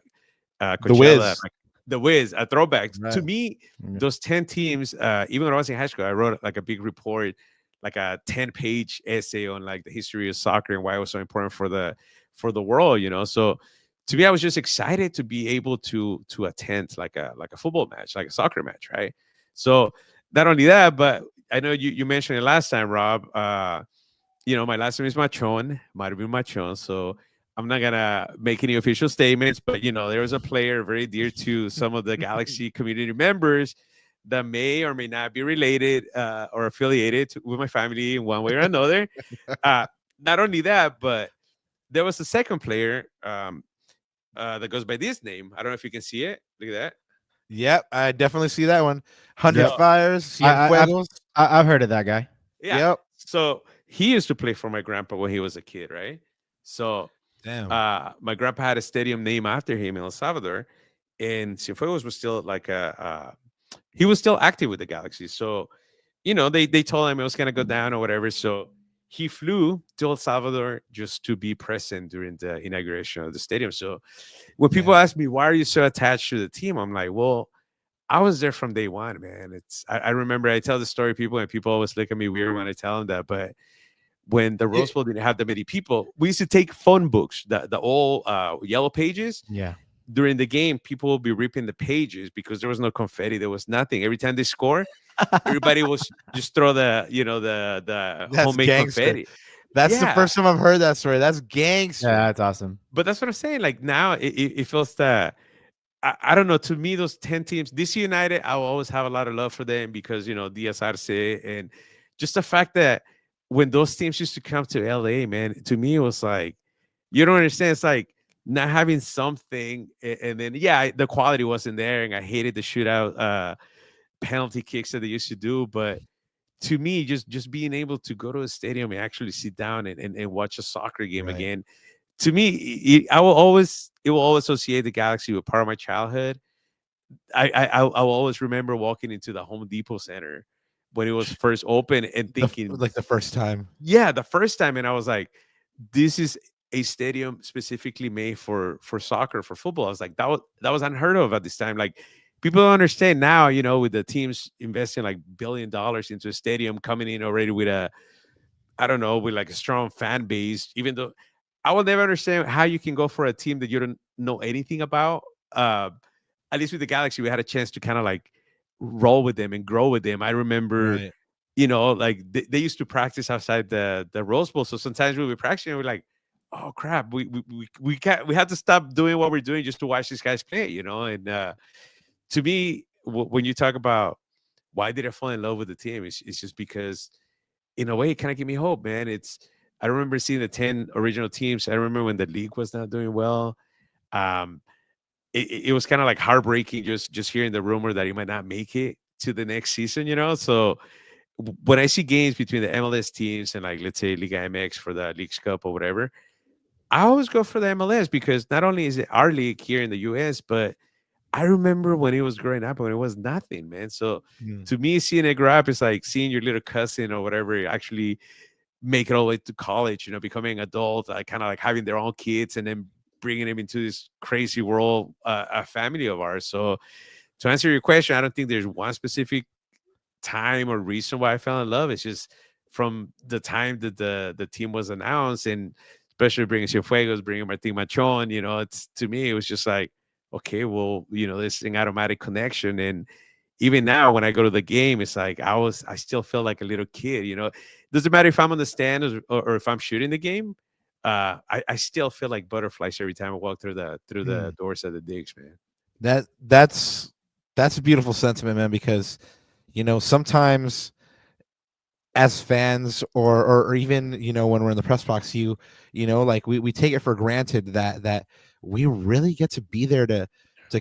Wiz. The Wiz, a throwback. Right. To me, those 10 teams, even when I was in high school, I wrote like a big report, like a 10-page essay on like the history of soccer and why it was so important for the world, So to me, I was just excited to be able to attend like a football match, like a soccer match, right? So not only that, but I know you mentioned it last time, Rob. My last name is Machon, Marvin Machon. So I'm not gonna make any official statements, but there was a player very dear to some of the Galaxy community members that may or may not be related or affiliated with my family in one way or another. Not only that, but there was a second player that goes by this name. I don't know if you can see it. Look at that. Yep, I definitely see that one. 100 Yep. So, Fires, Cienfuegos. I've heard of that guy. yeah. Yep. So he used to play for my grandpa when he was a kid, right? So Damn. my grandpa had a stadium named after him in El Salvador, and Cienfuegos was still like he was still active with the Galaxy. So, they told him it was gonna go down or whatever. So he flew to El Salvador just to be present during the inauguration of the stadium. So when people ask me why are you so attached to the team, I'm like, well, I was there from day one, man. I remember I tell the story to people, and people always look at me weird when I tell them that, but when the Rose Bowl didn't have that many people, we used to take phone books, the old yellow pages. Yeah. During the game, people will be ripping the pages because there was no confetti, there was nothing. Every time they score, everybody will just throw the That's homemade gangster. confetti. That's the Yeah. first time I've heard that story. That's gangster. Yeah, that's awesome. But that's what I'm saying. Like now, it feels that I don't know. To me, those 10 teams, DC United, I will always have a lot of love for them because Diaz Arce, and just the fact that when those teams used to come to LA, man, to me it was like, you don't understand. It's like not having something, and then the quality wasn't there, and I hated the shootout penalty kicks that they used to do. But to me, just being able to go to a stadium and actually sit down and watch a soccer game Right. again, to me, it will always associate the Galaxy with part of my childhood. I will always remember walking into the Home Depot Center when it was first open and thinking, like the first time. yeah, the first time, and I was like, this is a stadium specifically made for soccer, for football. I was like, that was unheard of at this time. Like, people don't understand now, with the teams investing like $1 billion into a stadium, coming in already with with like a strong fan base. Even though I will never understand how you can go for a team that you don't know anything about. At least with the Galaxy, we had a chance to kind of like roll with them and grow with them. I remember, Right. like they used to practice outside the Rose Bowl. So sometimes we were practicing and we're like, oh crap, we can't, we have to stop doing what we're doing just to watch these guys play, And to me, when you talk about why did I fall in love with the team, it's just because in a way it kind of gave me hope, man. I remember seeing the 10 original teams. I remember when the league was not doing well. It was kind of like heartbreaking just hearing the rumor that he might not make it to the next season, So when I see games between the MLS teams and, like, let's say Liga MX for the Leagues Cup or whatever, I always go for the MLS because not only is it our league here in the US, but I remember when it was growing up when it was nothing, man. So to me, seeing it grow up is like seeing your little cousin or whatever actually make it all the way to college, becoming adult, kind of like having their own kids and then bringing them into this crazy world, a family of ours. So to answer your question, I don't think there's one specific time or reason why I fell in love. It's just from the time that the team was announced, and especially bringing Cienfuegos, bringing Martin Machon, it's, to me, it was just like, okay, well, this an automatic connection. And even now when I go to the game, it's like I still feel like a little kid. Doesn't matter if I'm on the stand or if I'm shooting the game. I still feel like butterflies every time I walk through the doors of the digs, man. That's a beautiful sentiment, man, because sometimes as fans or even when we're in the press box, like we take it for granted that we really get to be there to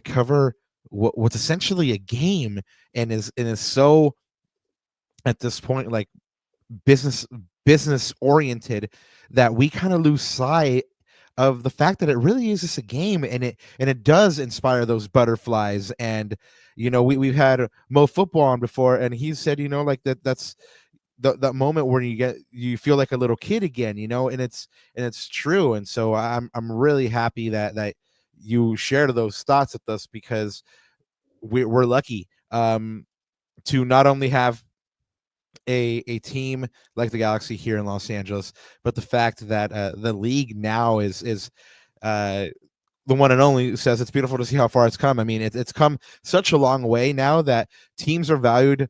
cover what's essentially a game, and is so at this point like business oriented that we kind of lose sight of the fact that it really is just a game, and it does inspire those butterflies. And we've had Mo Football on before, and he said like that's that moment where you feel like a little kid again, and it's true. And so I'm really happy that you shared those thoughts with us, because we're lucky to not only have a team like the Galaxy here in Los Angeles, but the fact that the league now is the one and only says it's beautiful to see how far it's come. I mean, it's come such a long way now that teams are valued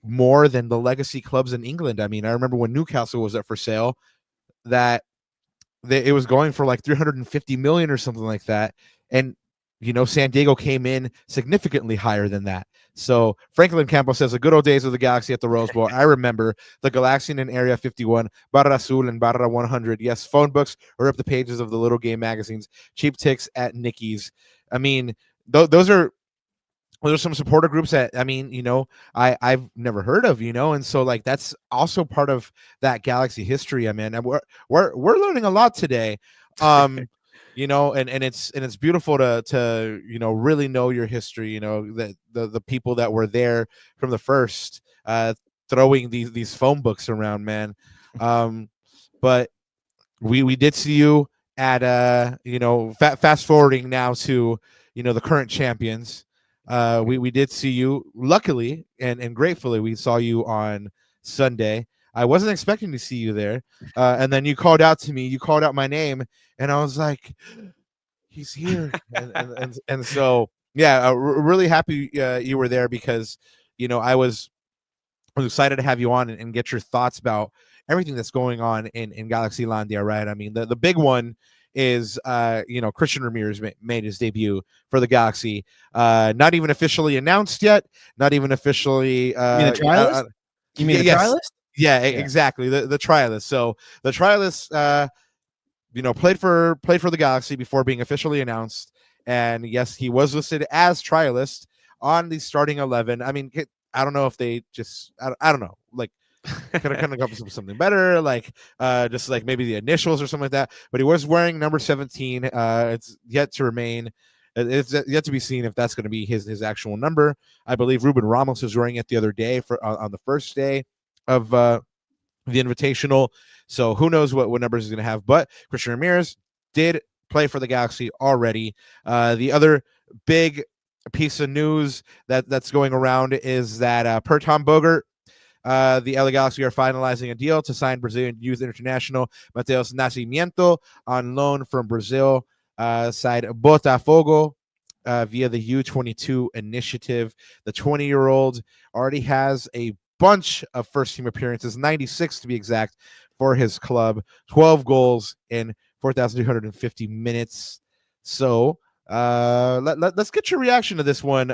more than the legacy clubs in England. I mean, I remember when Newcastle was up for sale, that it was going for like 350 million or something like that, and San Diego came in significantly higher than that. So Franklin Campos says the good old days of the Galaxy at the Rose Bowl. I remember the Galaxian in Area 51, Barra Azul and Barra 100. Yes, phone books or up the pages of the little game magazines. Cheap ticks at Nicky's. I mean, those are some supporter groups that I've never heard of, and so like that's also part of that Galaxy history. I mean, and we're learning a lot today. And it's beautiful to really know your history, that the people that were there from the first, throwing these phone books around, man. But we did see you at fast forwarding now to the current champions. We did see you, luckily and gratefully we saw you on Sunday. I wasn't expecting to see you there, and then you called out to me, you called out my name, and I was like, he's here. and so yeah, really happy you were there, because I was excited to have you on and get your thoughts about everything that's going on in Galaxylandia, right? I mean, the big one is Christian Ramirez made his debut for the Galaxy. Not even officially announced yet, not even officially You mean the Trialist? You mean the yes. Trialist? Yeah, exactly. The Trialist. So the Trialist played for the Galaxy before being officially announced, and yes, he was listed as Trialist on the starting 11. I mean, I don't know if they just I don't know, like could have come up with something better, like just like maybe the initials or something like that. But he was wearing number 17. It's yet to remain. It's yet to be seen if that's going to be his actual number. I believe Ruben Ramos was wearing it the other day on the first day of the Invitational. So who knows what numbers he's going to have. But Christian Ramirez did play for the Galaxy already. The other big piece of news that's going around is that per Tom Bogert, the LA Galaxy are finalizing a deal to sign Brazilian youth international Mateus Nascimento on loan from Brazil side Botafogo via the U22 initiative. The 20-year-old already has a bunch of first-team appearances, 96 to be exact, for his club, 12 goals in 4,250 minutes. So let's get your reaction to this one,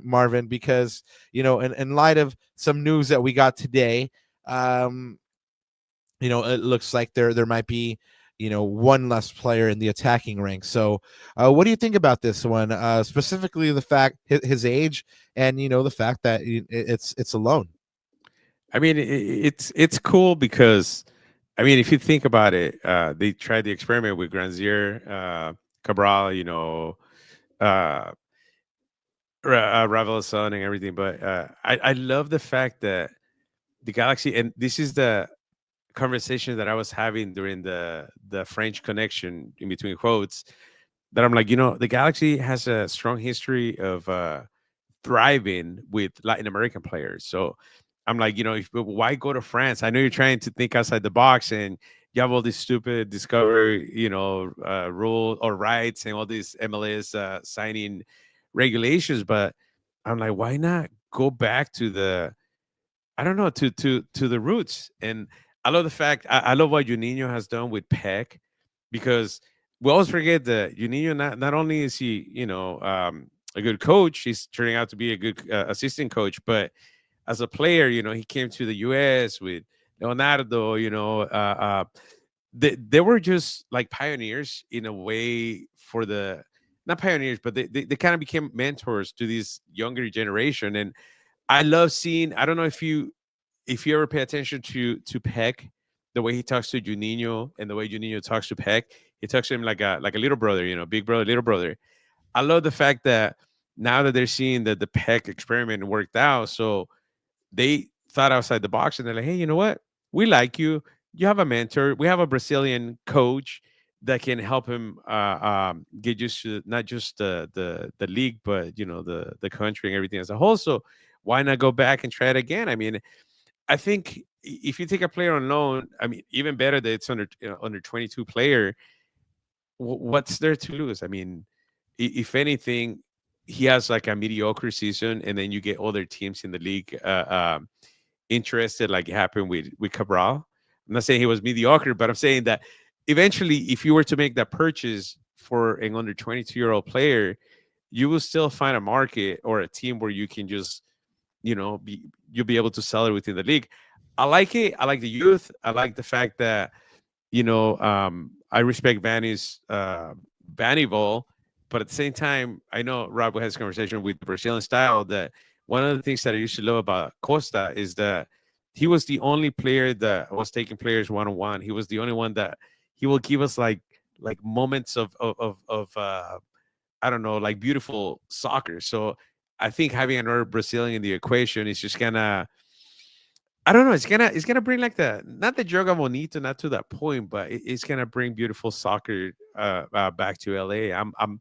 Marvin, because in light of some news that we got today, it looks like there might be one less player in the attacking ranks. So what do you think about this one, specifically the fact his age and the fact that it's a loan? I mean, it's cool because, I mean, if you think about it, they tried the experiment with Grandsir, Cabral, Ravel and everything. But I love the fact that the Galaxy, and this is the conversation that I was having during the French connection in between quotes, that I'm like, the Galaxy has a strong history of thriving with Latin American players. So I'm like, why go to France? I know you're trying to think outside the box, and you have all these stupid discovery, rule or rights and all these MLS signing regulations. But I'm like, why not go back to the, I don't know, to the roots? And I love the fact, I love what Juninho has done with Pec, because we always forget that Juninho, not only is he, a good coach, he's turning out to be a good assistant coach, but as a player, he came to the U.S. with Leonardo, they were just like pioneers in a way for the, not pioneers, but they kind of became mentors to this younger generation. And I love seeing, I don't know if you ever pay attention to Pec, the way he talks to Juninho and the way Juninho talks to Pec, he talks to him like a little brother, big brother, little brother. I love the fact that now that they're seeing that the Pec experiment worked out, so they thought outside the box, and they're like, hey, you know what? We like you. You have a mentor. We have a Brazilian coach that can help him get used to not just the league, but the country and everything as a whole. So why not go back and try it again? I mean, I think if you take a player on loan, I mean, even better that it's under 22 player. What's there to lose? I mean, if anything, he has like a mediocre season, and then you get other teams in the league interested, like it happened with Cabral. I'm not saying he was mediocre, but I'm saying that eventually, if you were to make that purchase for an under 22-year-old player, you will still find a market or a team where you can just, you'll be able to sell it within the league. I like it. I like the youth. I like the fact that, I respect Vanney ball, but at the same time, I know Rob has a conversation with the Brazilian style that one of the things that I used to love about Costa is that he was the only player that was taking players one-on-one. He was the only one that he will give us like moments of I don't know, like beautiful soccer. So I think having another Brazilian in the equation is just gonna, I don't know, it's gonna bring like the, not the joga bonito, not to that point, but it's gonna bring beautiful soccer back to LA. I'm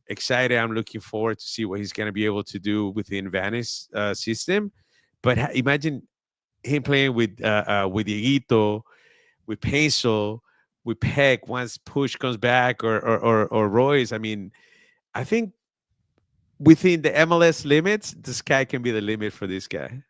excited. I'm looking forward to see what he's gonna be able to do within Vanney's system. But imagine him playing with Dieguito, with Paintsil, with Pec once Puig comes back, or Royce. I mean, I think within the MLS limits, the sky can be the limit for this guy.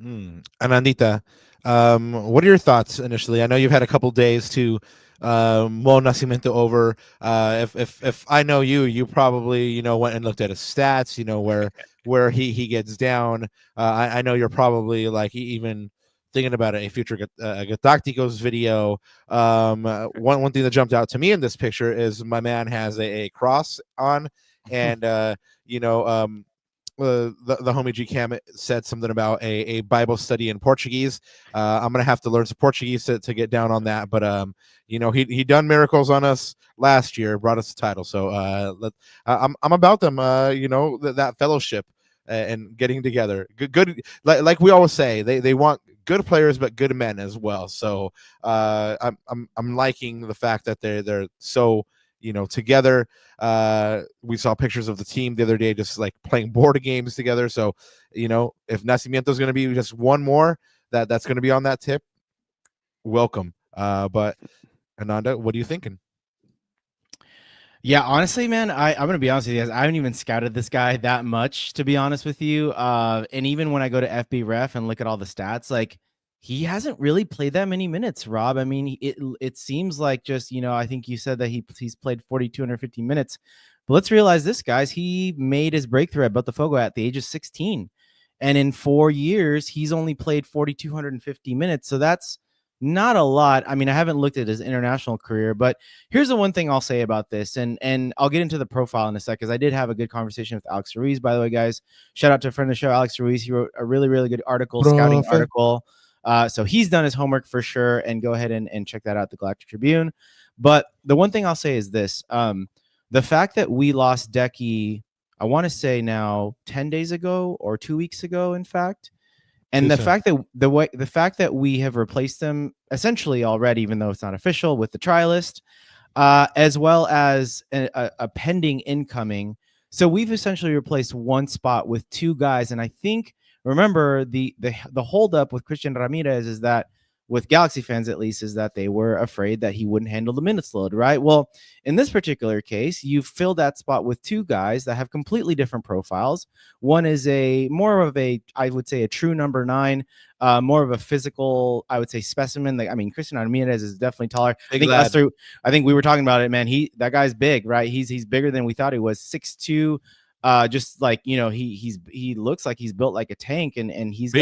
Anandita, what are your thoughts initially? I know you've had a couple days to mull Nascimento over. If I know you, you probably went and looked at his stats. Where he gets down. I know you're probably like even thinking about a future Galacticos video. One thing that jumped out to me in this picture is my man has a cross on, and the homie G Cam said something about a Bible study in Portuguese. I'm gonna have to learn some Portuguese to get down on that, but he done miracles on us last year, brought us the title. So I'm about them. That fellowship and getting together. Good. Like we always say, they want good players but good men as well. So I'm liking the fact that they're so together. We saw pictures of the team the other day just like playing board games together. So if Nascimento is going to be just one more that's going to be on that tip, welcome. But Ananda, what are you thinking? Yeah, honestly, man, I'm gonna be honest with you guys. I haven't even scouted this guy that much, to be honest with you. And even when I go to FB Ref and look at all the stats, like he hasn't really played that many minutes, Rob. I mean, it seems like just I think you said that he's played 4,250 minutes, but let's realize this, guys. He made his breakthrough at Botafogo at the age of 16, and in 4 years he's only played 4,250 minutes. So that's not a lot. I mean, I haven't looked at his international career, but here's the one thing I'll say about this, and I'll get into the profile in a sec, because I did have a good conversation with Alex Ruiz, by the way, guys. Shout out to a friend of the show, Alex Ruiz. He wrote a really, really good article, scouting article. So he's done his homework for sure, and go ahead and check that out, the Galactic Tribune. But the one thing I'll say is this. The fact that we lost Decky, I want to say now 10 days ago or 2 weeks ago, in fact. And the fact that we have replaced them essentially already, even though it's not official, with the Trialist, as well as a pending incoming. So we've essentially replaced one spot with two guys. And I think, remember, the holdup with Christian Ramirez is that, with Galaxy fans at least, is that they were afraid that he wouldn't handle the minutes load, right? Well, in this particular case, you filled that spot with two guys that have completely different profiles. One is more of a, I would say, a true number 9, more of a physical, I would say, specimen. Like, I mean, Christian Ramirez is definitely taller. I think we were talking about it, man. That guy's big, right? He's bigger than we thought he was. 6'2", just like he looks like he's built like a tank, and he's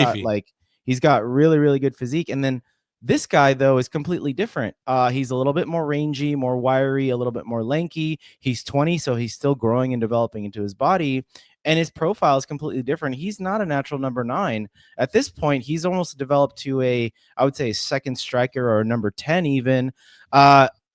got really, really good physique. And then this guy, though, is completely different. He's a little bit more rangy, more wiry, a little bit more lanky. He's 20, so he's still growing and developing into his body, and his profile is completely different. He's not a natural number 9. At this point, he's almost developed to I would say, a second striker or a number 10 even.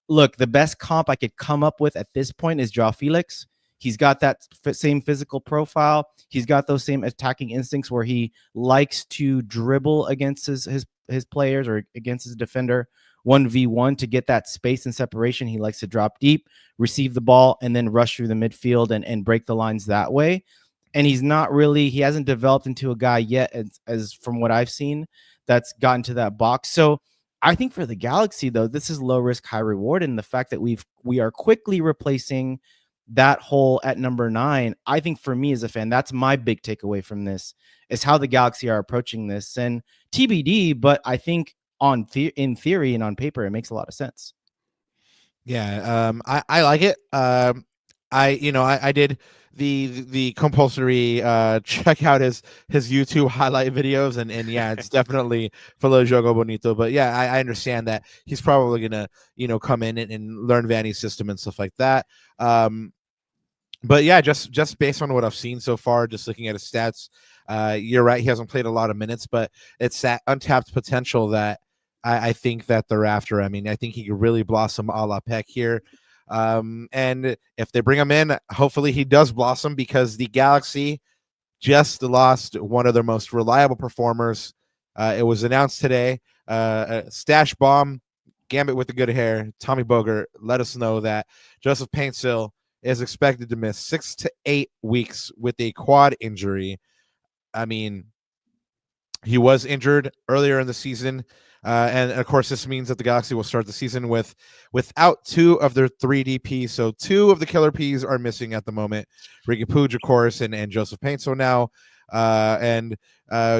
Look, the best comp I could come up with at this point is Joao Felix. He's got that same physical profile. He's got those same attacking instincts where he likes to dribble against his players or against his defender 1v1 to get that space and separation. He likes to drop deep, receive the ball, and then rush through the midfield and break the lines that way. And he hasn't developed into a guy yet, as from what I've seen, that's gotten to that box. So I think for the Galaxy, though, this is low risk, high reward. And the fact that we are quickly replacing that hole at number 9, I think for me as a fan, that's my big takeaway from this, is how the Galaxy are approaching this. And TBD, but I think in theory and on paper, it makes a lot of sense. Yeah, I like it. I did the compulsory check out his YouTube highlight videos, and yeah, it's definitely full of jogo bonito. But yeah, I understand that he's probably gonna come in and learn Vanney's system and stuff like that. But yeah, just based on what I've seen so far, just looking at his stats, you're right. He hasn't played a lot of minutes, but it's that untapped potential that I think that they're after. I mean, I think he could really blossom a la Pec here. And if they bring him in, hopefully he does blossom, because the Galaxy just lost one of their most reliable performers. It was announced today. Stash Bomb, Gambit with the good hair, Tommy Bogert, let us know that Joseph Paintsil is expected to miss 6 to 8 weeks with a quad injury. I mean, he was injured earlier in the season. And of course, this means that the Galaxy will start the season without 2 of their 3 DPs. So 2 of the killer Ps are missing at the moment. Riqui Puig, of course, and Joseph Paintsil now.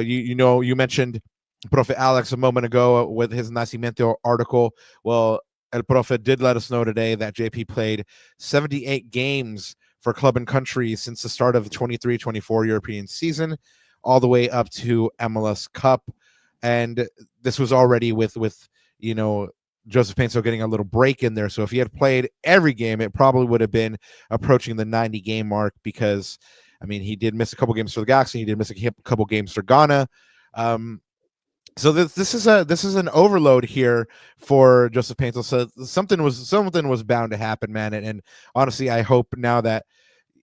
You mentioned Profe Alex a moment ago with his Nacimiento article. Well, El Profe did let us know today that JP played 78 games for club and country since the start of the 23-24 European season, all the way up to MLS Cup. And this was already with Joseph Paintsil getting a little break in there. So if he had played every game, it probably would have been approaching the 90 game mark, because I mean, he did miss a couple games for the Galaxy, he did miss a couple games for Ghana. So this is an overload here for Joseph Paintsil. So something was bound to happen, man. And honestly, I hope now that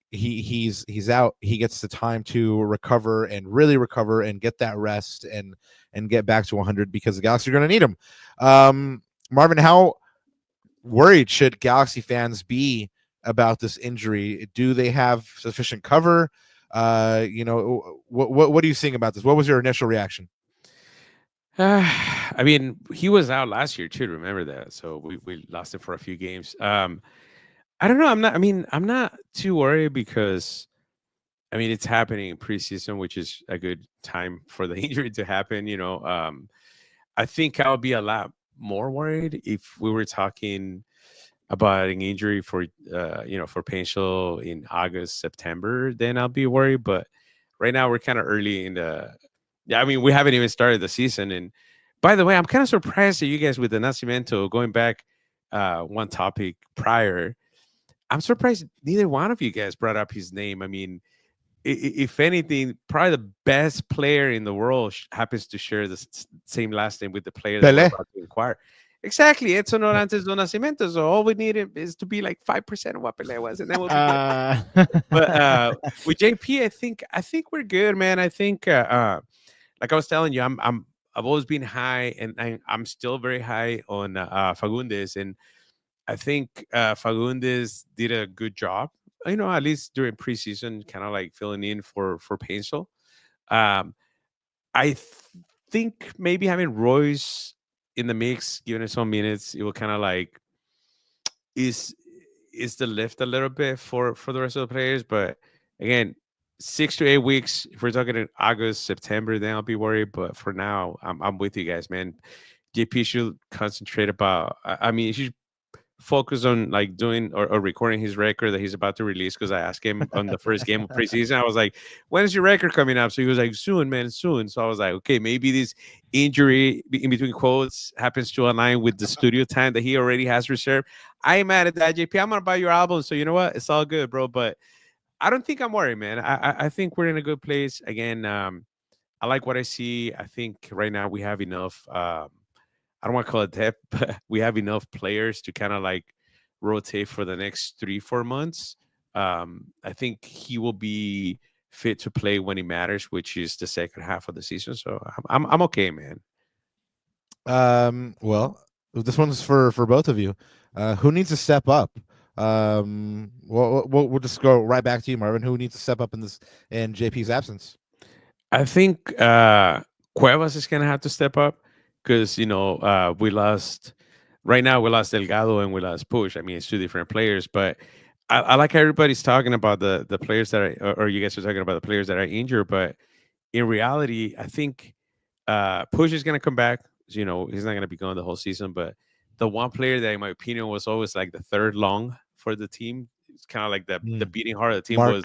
he's out, he gets the time to recover and really recover and get that rest and get back to 100, because the Galaxy are going to need him. Marvin, how worried should Galaxy fans be about this injury? Do they have sufficient cover? What are you seeing about this? What was your initial reaction? I mean, he was out last year too. Remember that? So we lost him for a few games. I don't know. I'm not too worried, because I mean, it's happening in preseason, which is a good time for the injury to happen. I think I would be a lot more worried if we were talking about an injury for Paintsil in August, September. Then I'll be worried. But right now we're kind of early in the. Yeah, I mean, we haven't even started the season. And by the way, I'm kind of surprised that you guys with the Nacimiento, going back one topic prior, I'm surprised neither one of you guys brought up his name. I mean, if anything, probably the best player in the world happens to share the same last name with the player that we're about to inquire. Exactly. Edson Orantes do Nascimento. So all we need is to be like 5% of what Pelé was, and then we'll be good. But with JP, I think we're good, man. I think like I was telling you, I've always been high, and I'm still very high on Fagundez, and I think Fagundez did a good job. At least during preseason, kind of like filling in for Paintsil. I think maybe having Royce in the mix, giving it some minutes, it will kind of like is the lift a little bit for the rest of the players. But again, 6 to 8 weeks. If we're talking in August, September, then I'll be worried. But for now, I'm with you guys, man. JP should concentrate about. I mean, he should focus on like doing or recording his record that he's about to release, because I asked him on the first game of preseason, I was like, when is your record coming up? So he was like, soon, man, soon. So I was like, okay, maybe this injury in between quotes happens to align with the studio time that he already has reserved. I ain't mad at that, JP. I'm gonna buy your album, so you know what, it's all good, bro. But I don't think I'm worried, man. I think we're in a good place. Again, I like what I see. I think right now we have enough I don't want to call it depth, but we have enough players to kind of like rotate for the next 3-4 months. I think he will be fit to play when it matters, which is the second half of the season. So I'm okay, man. Well, this one's for both of you. Who needs to step up? We'll just go right back to you, Marvin. Who needs to step up in JP's absence? I think Cuevas is gonna have to step up, because we lost. Right now, we lost Delgado and we lost Puig. I mean, it's 2 different players, but I like how everybody's talking about the players that are, or you guys are talking about the players that are injured. But in reality, I think Puig is gonna come back. He's not gonna be gone the whole season. But the one player that, in my opinion, was always like the third long for the team, kind of like the beating heart of the team Mark. was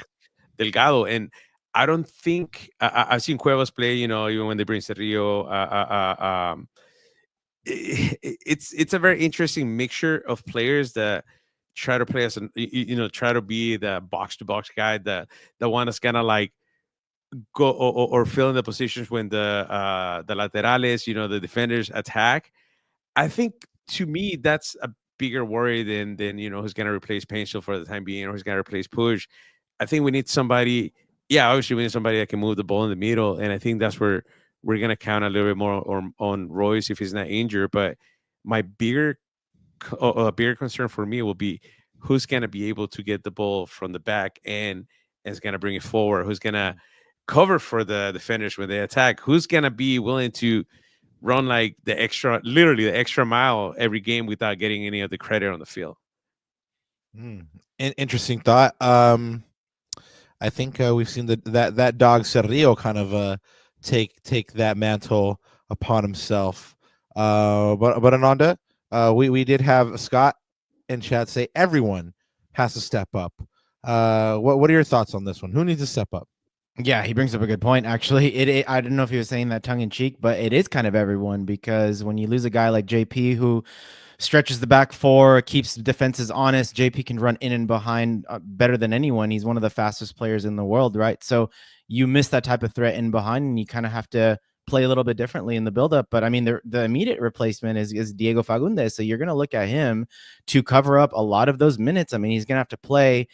Delgado. And I don't think I've seen Cuevas play, even when they bring Cerrillo. It's a very interesting mixture of players that try to play as try to be the box to box guy, the one that's kind of like go or fill in the positions when the laterales, the defenders attack. I think, to me, that's a bigger worry than who's going to replace Paintsil for the time being, or who's going to replace Puig. I think we need somebody. Yeah, obviously we need somebody that can move the ball in the middle, and I think that's where we're going to count a little bit more on Royce if he's not injured. But my bigger concern for me will be who's going to be able to get the ball from the back and is going to bring it forward. Who's going to cover for the defenders when they attack? Who's going to be willing to run like literally the extra mile every game without getting any of the credit on the field? Interesting thought. I think we've seen that dog Cerrillo kind of take that mantle upon himself. But Ananda, we did have Scott in chat say everyone has to step up. What are your thoughts on this one? Who needs to step up? Yeah, he brings up a good point. Actually, I don't know if he was saying that tongue in cheek, but it is kind of everyone, because when you lose a guy like JP who stretches the back four, keeps defenses honest, JP can run in and behind better than anyone. He's one of the fastest players in the world, right? So you miss that type of threat in behind, and you kind of have to play a little bit differently in the buildup. But I mean, the immediate replacement is Diego Fagundez. So you're going to look at him to cover up a lot of those minutes. I mean, he's going to have to play.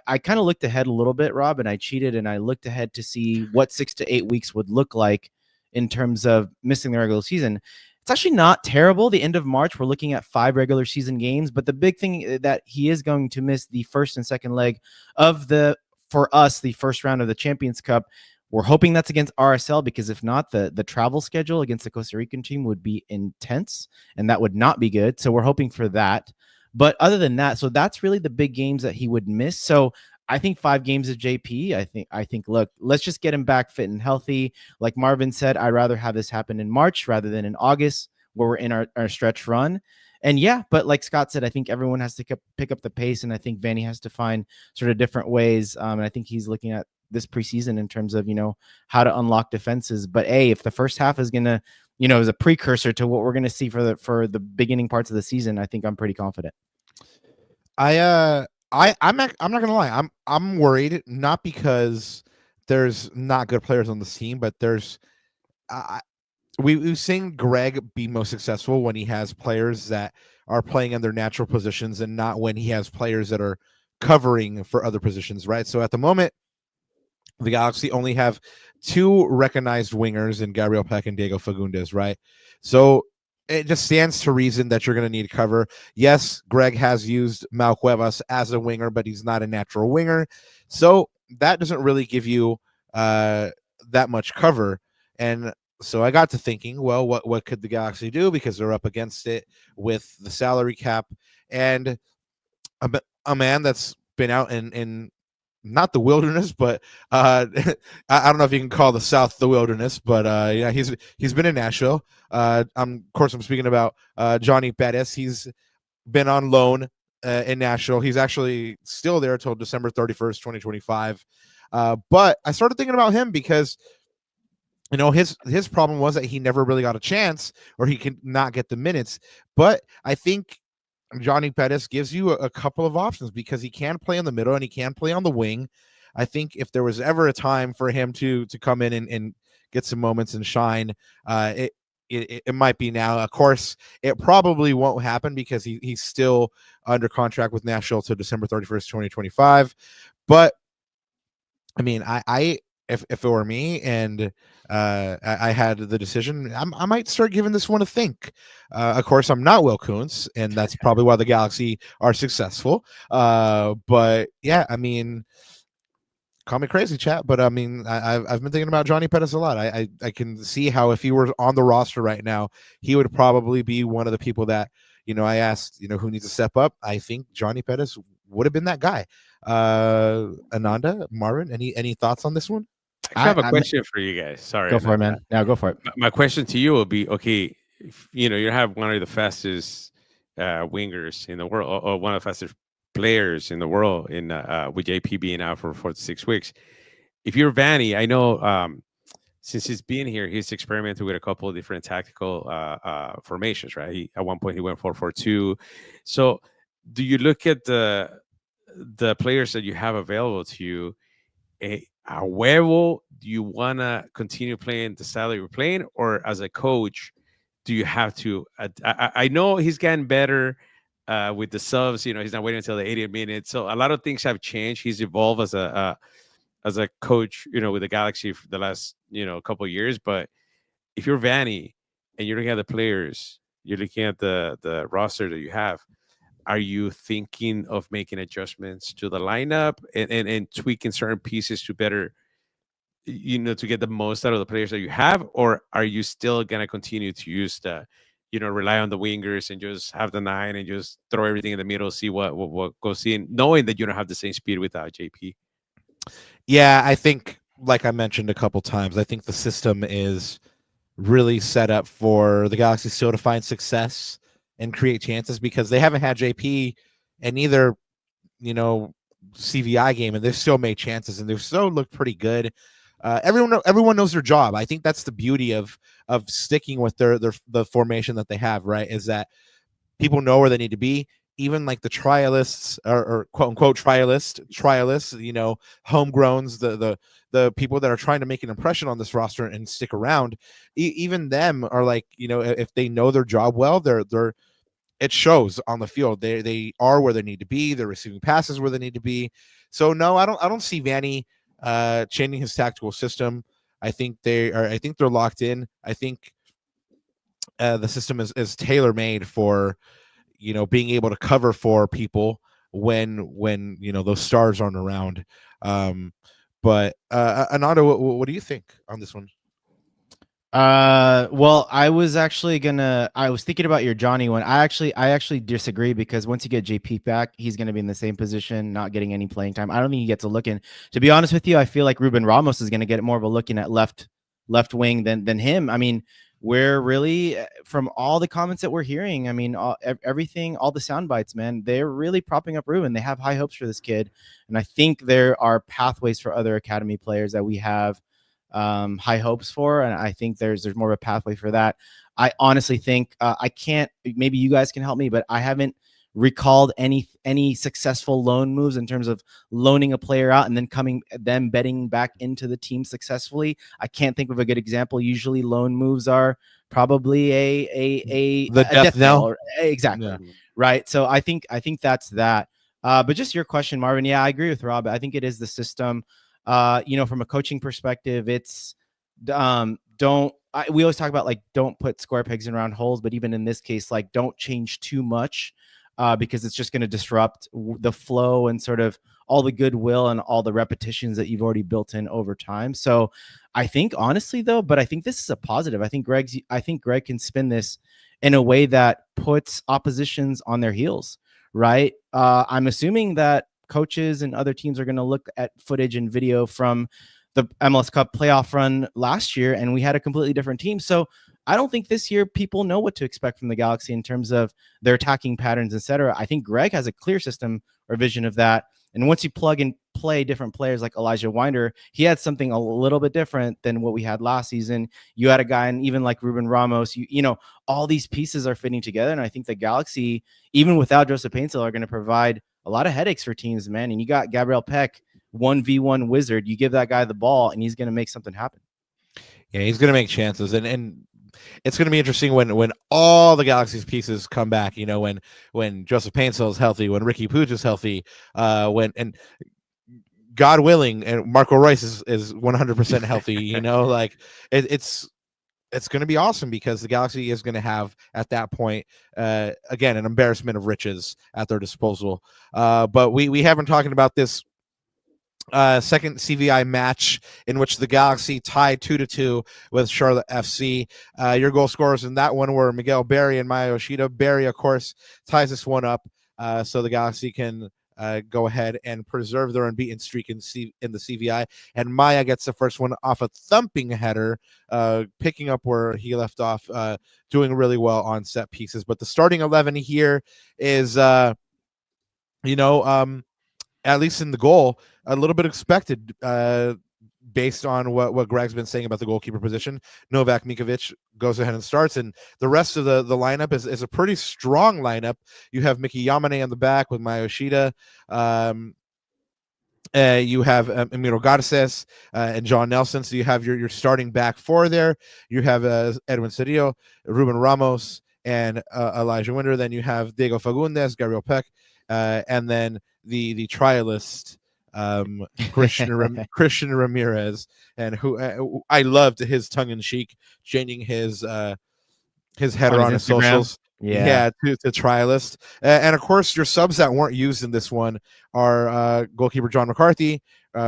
I kind of looked ahead a little bit, Rob, and I cheated, and I looked ahead to see what 6 to 8 weeks would look like in terms of missing the regular season. It's actually not terrible. The end of March, we're looking at 5 regular season games, but the big thing that he is going to miss the first and second leg of the first round of the Champions Cup. We're hoping that's against RSL, because if not, the travel schedule against the Costa Rican team would be intense, and that would not be good. So we're hoping for that. But other than that, so that's really the big games that he would miss. So I think 5 games of JP. I think, look, let's just get him back fit and healthy. Like Marvin said, I'd rather have this happen in March rather than in August, where we're in our stretch run. And yeah, but like Scott said, I think everyone has to pick up the pace, and I think Vanney has to find sort of different ways. And I think he's looking at this preseason in terms of, how to unlock defenses. But if the first half is going to, is a precursor to what we're going to see for the beginning parts of the season, I think I'm pretty confident. I'm not gonna lie. I'm worried, not because there's not good players on the team, but there's we've seen Greg be most successful when he has players that are playing in their natural positions and not when he has players that are covering for other positions, right? So at the moment, the Galaxy only have 2 recognized wingers in Gabriel Pec and Diego Fagundez, right? So it just stands to reason that you're going to need cover. Yes, Greg has used Mal Cuevas as a winger, but he's not a natural winger. So that doesn't really give you that much cover. And so I got to thinking, well, what could the Galaxy do? Because they're up against it with the salary cap. And a man that's been out in not the wilderness, but I don't know if you can call the South the wilderness, but yeah, he's been in Nashville. Of course, I'm speaking about Johnny Perez. He's been on loan in Nashville. He's actually still there until December 31st, 2025. But I started thinking about him because, his problem was that he never really got a chance, or he could not get the minutes. But I think Johnny Perez gives you a couple of options, because he can play in the middle and he can play on the wing. I think if there was ever a time for him to come in and get some moments and shine, it might be now. Of course, it probably won't happen because he's still under contract with Nashville to December 31st, 2025. But I mean, if it were me and I had the decision, I might start giving this one a think. Of course, I'm not Will Kuntz, and that's probably why the Galaxy are successful. But yeah, I mean, call me crazy, chat, but I mean, I've been thinking about Johnny Perez a lot. I can see how if he were on the roster right now, he would probably be one of the people that, I asked, who needs to step up. I think Johnny Perez would have been that guy. Ananda, Marvin, any thoughts on this one? I have a question for you guys. Sorry. Go for it, man. Now go for it. My question to you will be, okay, if, you have one of the fastest wingers in the world, or one of the fastest players in the world in with JP being out for 4 to 6 weeks. If you're Vanney, I know since he's been here, he's experimented with a couple of different tactical formations, right? At one point he went 4-4-2. So do you look at the players that you have available to you? A huevo, do you want to continue playing the style that you're playing, or as a coach, do you have to? I know he's gotten better with the subs. He's not waiting until the 80th minute. So a lot of things have changed. He's evolved as a coach, with the Galaxy for the last couple of years. But if you're Vanney and you're looking at the players, you're looking at the roster that you have, are you thinking of making adjustments to the lineup and tweaking certain pieces to better, to get the most out of the players that you have? Or are you still going to continue to use rely on the wingers and just have the 9 and just throw everything in the middle, see what goes in, knowing that you don't have the same speed without JP? Yeah, I think, like I mentioned a couple times, I think the system is really set up for the Galaxy still to find success and create chances, because they haven't had JP in either, CVI game, and they've still made chances and they've still looked pretty good. Everyone knows their job. I think that's the beauty of sticking with the formation that they have, right? Is that people know where they need to be. Even like the trialists or quote unquote trialists, homegrowns, the people that are trying to make an impression on this roster and stick around, even them are like, if they know their job well, it shows on the field. They are where they need to be. They're receiving passes where they need to be. So no, I don't see Vanney changing his tactical system. I think they're locked in. I think the system is tailor made for being able to cover for people when those stars aren't around. But Ananda, what do you think on this one? Well, I was thinking about your Johnny one. I actually disagree, because once you get JP back, he's going to be in the same position, not getting any playing time. I don't think he gets a look in. To be honest with you, I feel like Ruben Ramos is going to get more of a look in at left wing than him. I mean, we're really, from all the comments that we're hearing, I mean, everything, all the sound bites, man, they're really propping up Ruben. They have high hopes for this kid. And I think there are pathways for other academy players that we have high hopes for, and I think there's more of a pathway for that. I honestly think I can't, maybe you guys can help me, but I haven't recalled any successful loan moves in terms of loaning a player out and then betting back into the team successfully. I can't think of a good example. Usually loan moves are probably a death knell. Exactly. Yeah. Right. So I think that's that. But just your question, Marvin. Yeah, I agree with Rob. I think it is the system. From a coaching perspective, it's we always talk about, like, don't put square pegs in round holes, but even in this case, like, don't change too much, because it's just going to disrupt the flow and sort of all the goodwill and all the repetitions that you've already built in over time. So I think, honestly though, but I think this is a positive. I think Greg can spin this in a way that puts oppositions on their heels, right? I'm assuming that coaches and other teams are going to look at footage and video from the MLS Cup playoff run last year, and we had a completely different team. So I don't think this year people know what to expect from the Galaxy in terms of their attacking patterns, etc. I think Greg has a clear system or vision of that. And once you plug and play different players like Elijah Winder, he had something a little bit different than what we had last season. You had a guy, and even like Ruben Ramos, all these pieces are fitting together. And I think the Galaxy, even without Joseph Paintsil, are going to provide a lot of headaches for teams, man. And you got Gabriel Pec, 1v1 wizard. You give that guy the ball and he's going to make something happen. Yeah, he's going to make chances. And it's going to be interesting when all the Galaxy's pieces come back, when Joseph Paintsil is healthy, when Riqui Puig is healthy, and God willing, and Marco Reus is 100% healthy, like it's going to be awesome, because the Galaxy is going to have, at that point, again, an embarrassment of riches at their disposal. But we have been talking about this second CVI match in which the Galaxy tied 2-2 with Charlotte FC. Your goal scorers in that one were Miguel Berry and Maya Yoshida. Berry, of course, ties this one up, so the Galaxy can go ahead and preserve their unbeaten streak in the CVI. And Maya gets the first one off a thumping header, picking up where he left off, doing really well on set pieces. But the starting 11 here is At least in the goal, a little bit expected based on what Greg's been saying about the goalkeeper position. Novak Mikovic goes ahead and starts, and the rest of the lineup is a pretty strong lineup. You have Miki Yamane on the back with Mayoshida. You have Emiro Garces and John Nelson. So you have your starting back four there. You have Edwin Cedillo, Ruben Ramos, and Elijah Winder. Then you have Diego Fagundez, Gabriel Pec, and then the trialist Christian Ramirez, and who I loved his tongue in cheek changing his header on his socials. Yeah, to Trialist. And of course, your subs that weren't used in this one are goalkeeper John McCarthy,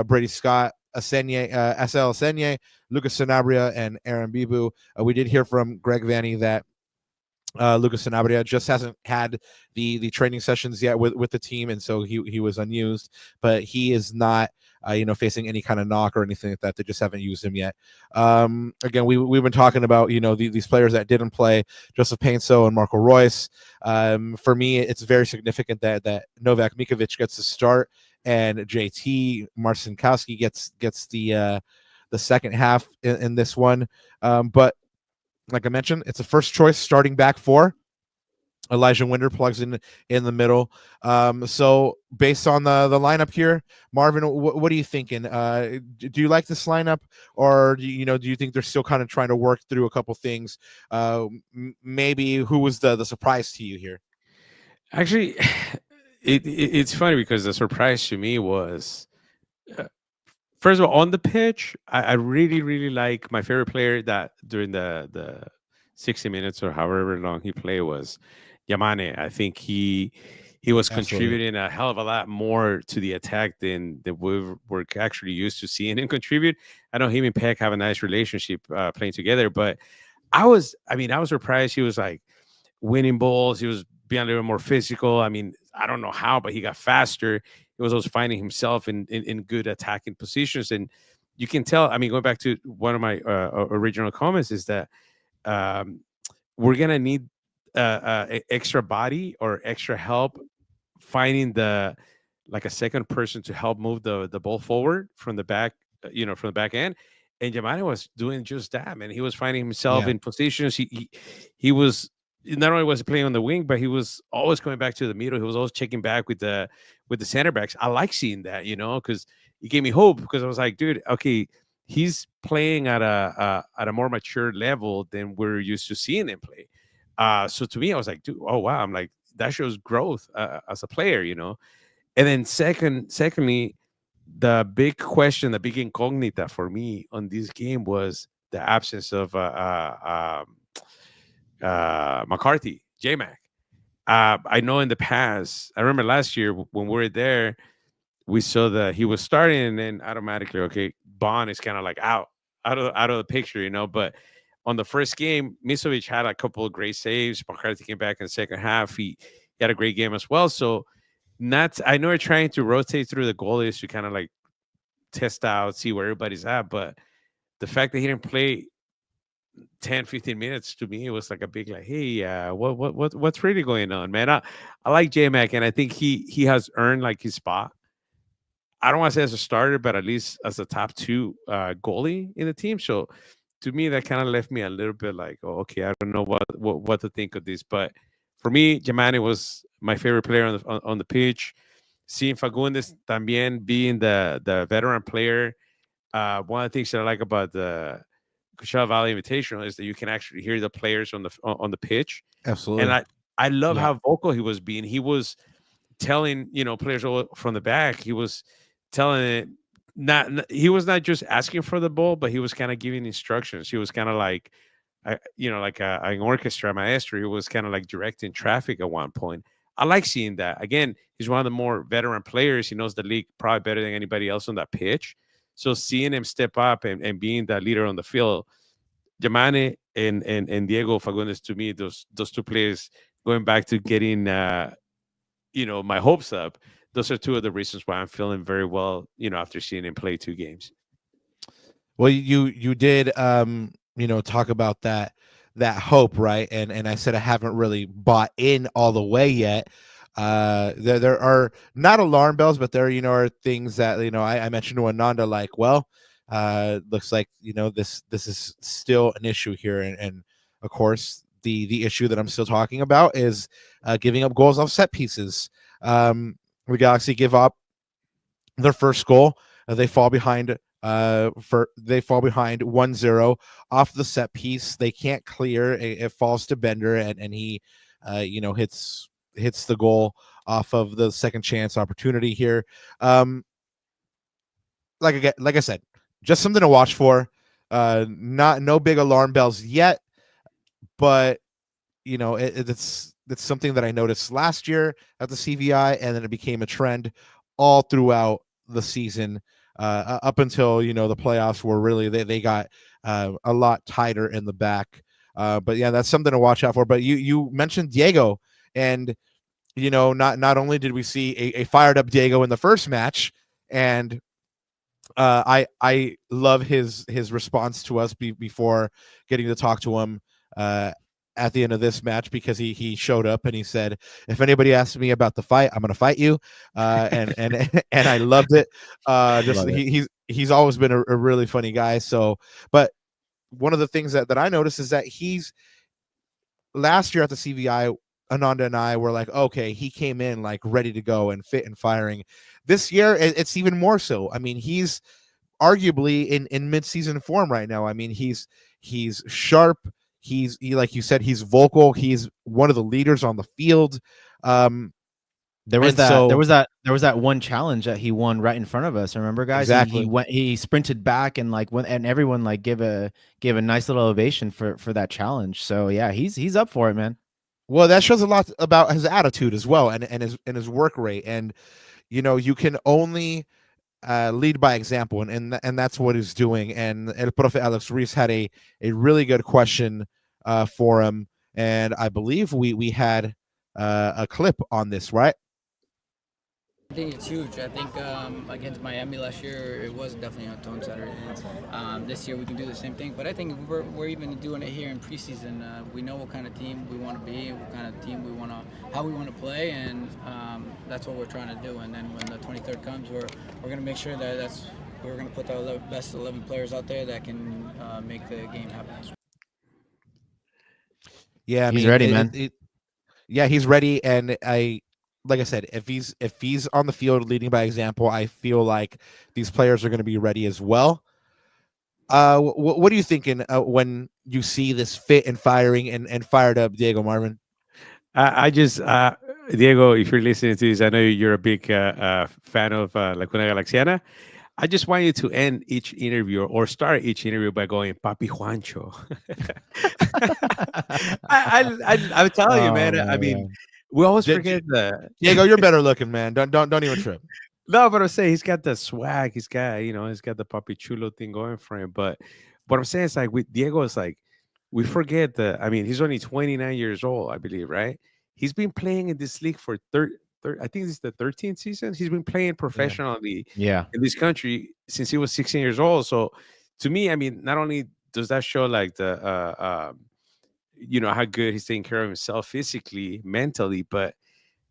Brady Scott, Asenye, SL Asenye, Lucas Sanabria, and Aaron Bibu. We did hear from Greg Vanney that Lucas Sanabria just hasn't had the training sessions yet with the team, and so he was unused, but he is not facing any kind of knock or anything like that. They just haven't used him yet. Again, we've been talking about these players that didn't play, Joseph Paintsil and Marco Reus. For me, it's very significant that Novak Mikovic gets to start and JT Marcinkowski gets the second half in this one. But like I mentioned, it's a first choice starting back four. Elijah Winder plugs in the middle. So based on the lineup here, Marvin, what are you thinking? Do you like this lineup, or do you think they're still kind of trying to work through a couple things? Maybe who was the surprise to you here? Actually, it's funny because the surprise to me was, first of all, on the pitch, I really, really like my favorite player that during the 60 minutes or however long he played was Yamane. I think he was contributing a hell of a lot more to the attack than we were actually used to seeing him contribute. I know him and Pec have a nice relationship playing together, but I was surprised he was like winning balls. He was being a little more physical. I mean, I don't know how, but he got faster. He was always finding himself in good attacking positions. And you can tell, I mean, going back to one of my original comments is that we're going to need extra body or extra help finding a second person to help move the ball forward from the back, from the back end. And Yamane was doing just that, man. He was finding himself in positions. He was not only was he playing on the wing, but he was always coming back to the middle. He was always checking back with the center backs. I like seeing that, because it gave me hope, because I was like, dude, okay, he's playing at a more mature level than we're used to seeing him play. So to me, I was like, dude, oh wow, I'm like, that shows growth as a player, And then secondly, the big question, the big incognita for me on this game was the absence of McCarthy, J-Mac. I know in the past, I remember last year when we were there, we saw that he was starting, and then automatically, okay, Bond is kind of like out of the picture, But on the first game, Misovic had a couple of great saves. McCarthy came back in the second half. He had a great game as well. So I know we're trying to rotate through the goalies to kind of like test out, see where everybody's at. But the fact that he didn't play 10, 15 minutes, to me, it was like a big, like, hey, what's really going on, man? I like J-Mac, and I think he has earned like his spot. I don't want to say as a starter, but at least as a top two goalie in the team. So to me, that kind of left me a little bit like, oh, okay, I don't know what to think of this. But for me, Yamane was my favorite player on the pitch. Seeing Fagundez también being the veteran player. One of the things that I like about the Coachella Valley Invitational is that you can actually hear the players on the pitch. Absolutely. And I love how vocal he was being. He was telling, players from the back, he was telling it, he was not just asking for the ball, but he was kind of giving instructions. He was kind of like, like an orchestra maestro. He was kind of like directing traffic at one point. I like seeing that. Again, he's one of the more veteran players. He knows the league probably better than anybody else on that pitch. So seeing him step up and being the leader on the field, Yamane and Diego Fagundez, to me, those two players, going back to getting my hopes up, those are two of the reasons why I'm feeling very well, after seeing him play 2 games. Well, you did talk about that hope, right? And I said I haven't really bought in all the way yet. there are not alarm bells, but there are things that I mentioned to Ananda, like, well, looks like this is still an issue here, and of course the issue that I'm still talking about is giving up goals off set pieces. The Galaxy give up their first goal. They fall behind 1-0 off the set piece. They can't clear. It falls to Bender, and he hits the goal off of the second chance opportunity here. Like I said, just something to watch for. No big alarm bells yet, but it's something that I noticed last year at the CVI, and then it became a trend all throughout the season, up until the playoffs, where really they got a lot tighter in the back. But yeah, that's something to watch out for. But you mentioned Diego, and not only did we see a fired up Diego in the first match, and I love his response to us before getting to talk to him at the end of this match, because he showed up and he said, if anybody asks me about the fight, I'm going to fight you. And I loved it. He's always been a really funny guy. So, but one of the things that I noticed is that last year at the CVI, Ananda and I were like, okay, he came in like ready to go and fit and firing. This year, it's even more so. I mean, he's arguably in mid-season form right now. I mean, he's sharp. He, like you said, he's vocal. He's one of the leaders on the field. There was that one challenge that he won right in front of us. Remember, guys? Exactly. He sprinted back and and everyone like gave a nice little ovation for that challenge. So yeah, he's up for it, man. Well, that shows a lot about his attitude as well, and his work rate. And you can only lead by example, and that's what he's doing. And El Profe Alex Reese had a really good question for him, and I believe we had a clip on this, right? I think it's huge. I think against Miami last year, it was definitely a tone setter. And this year we can do the same thing. But I think we're even doing it here in preseason. We know what kind of team we want to be, what kind of team how we want to play, and that's what we're trying to do. And then when the 23rd comes, we're going to make sure that we're going to put the best 11 players out there that can make the game happen. Yeah, he's ready, man. Yeah, he's ready, and like I said, if he's on the field leading by example, I feel like these players are going to be ready as well. What are you thinking when you see this fit and firing and fired up Diego, Marvin? I just Diego, if you're listening to this, I know you're a big fan of La Cuna Galaxiana. I just want you to end each interview or start each interview by going, Papi Juancho. I'm telling you, man. I mean, we always forget the Diego. You're better looking, man. Don't even trip. No, but I'm saying he's got the swag. He's got the Papi Chulo thing going for him. But what I'm saying is, like, with Diego, it's like we forget I mean, he's only 29 years old, I believe, right? He's been playing in this league for I think this is the 13th season. He's been playing professionally in this country since he was 16 years old. So to me, I mean, not only does that show like the how good he's taking care of himself physically, mentally, but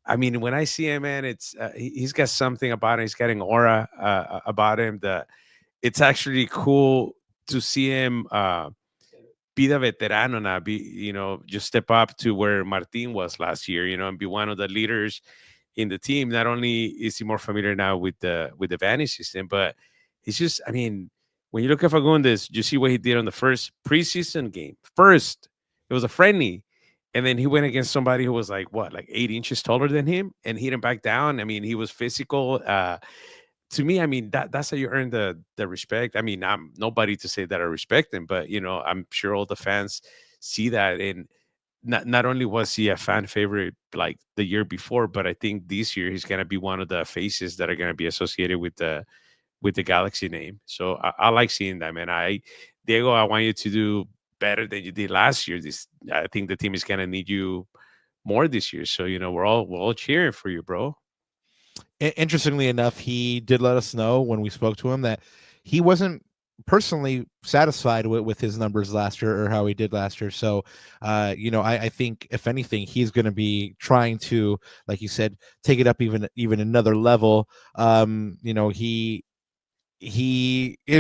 I mean, when I see him, man, it's he's got something about him. He's got an aura about him that it's actually cool to see him be the veterano now, just step up to where Martin was last year, and be one of the leaders in the team. Not only is he more familiar now with the Vanney system, but he's just, I mean, when you look at Fagundez, you see what he did on the first preseason game. First, it was a friendly. And then he went against somebody who was like 8 inches taller than him and hit him back down. I mean, he was physical. To me, I mean, that's how you earn the respect. I mean, I'm nobody to say that I respect him, but I'm sure all the fans see that. And not only was he a fan favorite like the year before, but I think this year he's gonna be one of the faces that are gonna be associated with the Galaxy name. So I like seeing that, man. Diego, I want you to do better than you did last year. I think the team is gonna need you more this year. So we're all cheering for you, bro. Interestingly enough, he did let us know when we spoke to him that he wasn't personally satisfied with his numbers last year or how he did last year. So, I think if anything, he's going to be trying to, like you said, take it up even another level. It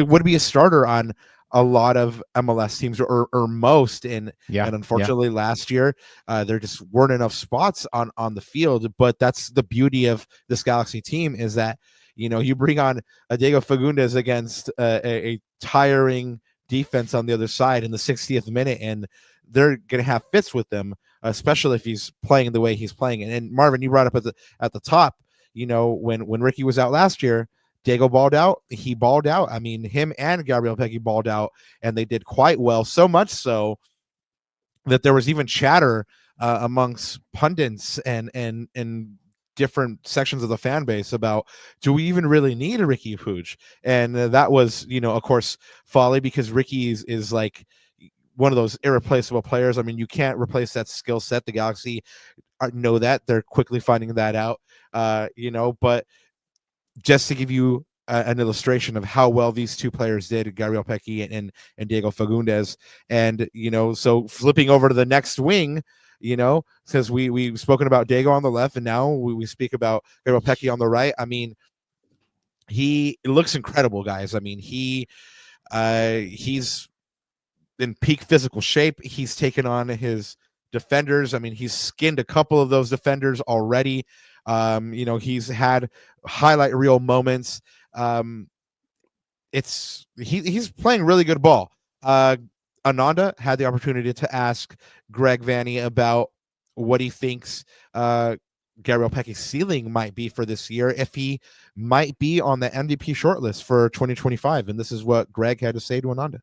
would be a starter on a lot of MLS teams or most, and Yeah, yeah. unfortunately last year there just weren't enough spots on the field. But that's the beauty of this Galaxy team, is that you bring on a Diego Fagundez against a tiring defense on the other side in the 60th minute, and they're gonna have fits with them, especially if he's playing the way he's playing. And Marvin, you brought up at the top, when Riqui was out last year, Diego balled out. He balled out. I mean, him and Gabriel Pec balled out, and they did quite well. So much so that there was even chatter amongst pundits and different sections of the fan base about, do we even really need a Riqui Puig? And that was, of course, folly, because Riqui is like one of those irreplaceable players. I mean, you can't replace that skill set. The Galaxy know that. They're quickly finding that out. But just to give you an illustration of how well these two players did, Gabriel Pec and Diego Fagundez. And, so flipping over to the next wing, since we've spoken about Diego on the left, and now we speak about Gabriel Pec on the right. I mean, he looks incredible, guys. I mean, he's in peak physical shape. He's taken on his defenders. I mean, he's skinned a couple of those defenders already. He's had highlight reel moments. He's playing really good ball. Ananda had the opportunity to ask Greg Vanney about what he thinks Gabriel Pec's ceiling might be for this year, if he might be on the MVP shortlist for 2025. And this is what Greg had to say to Ananda.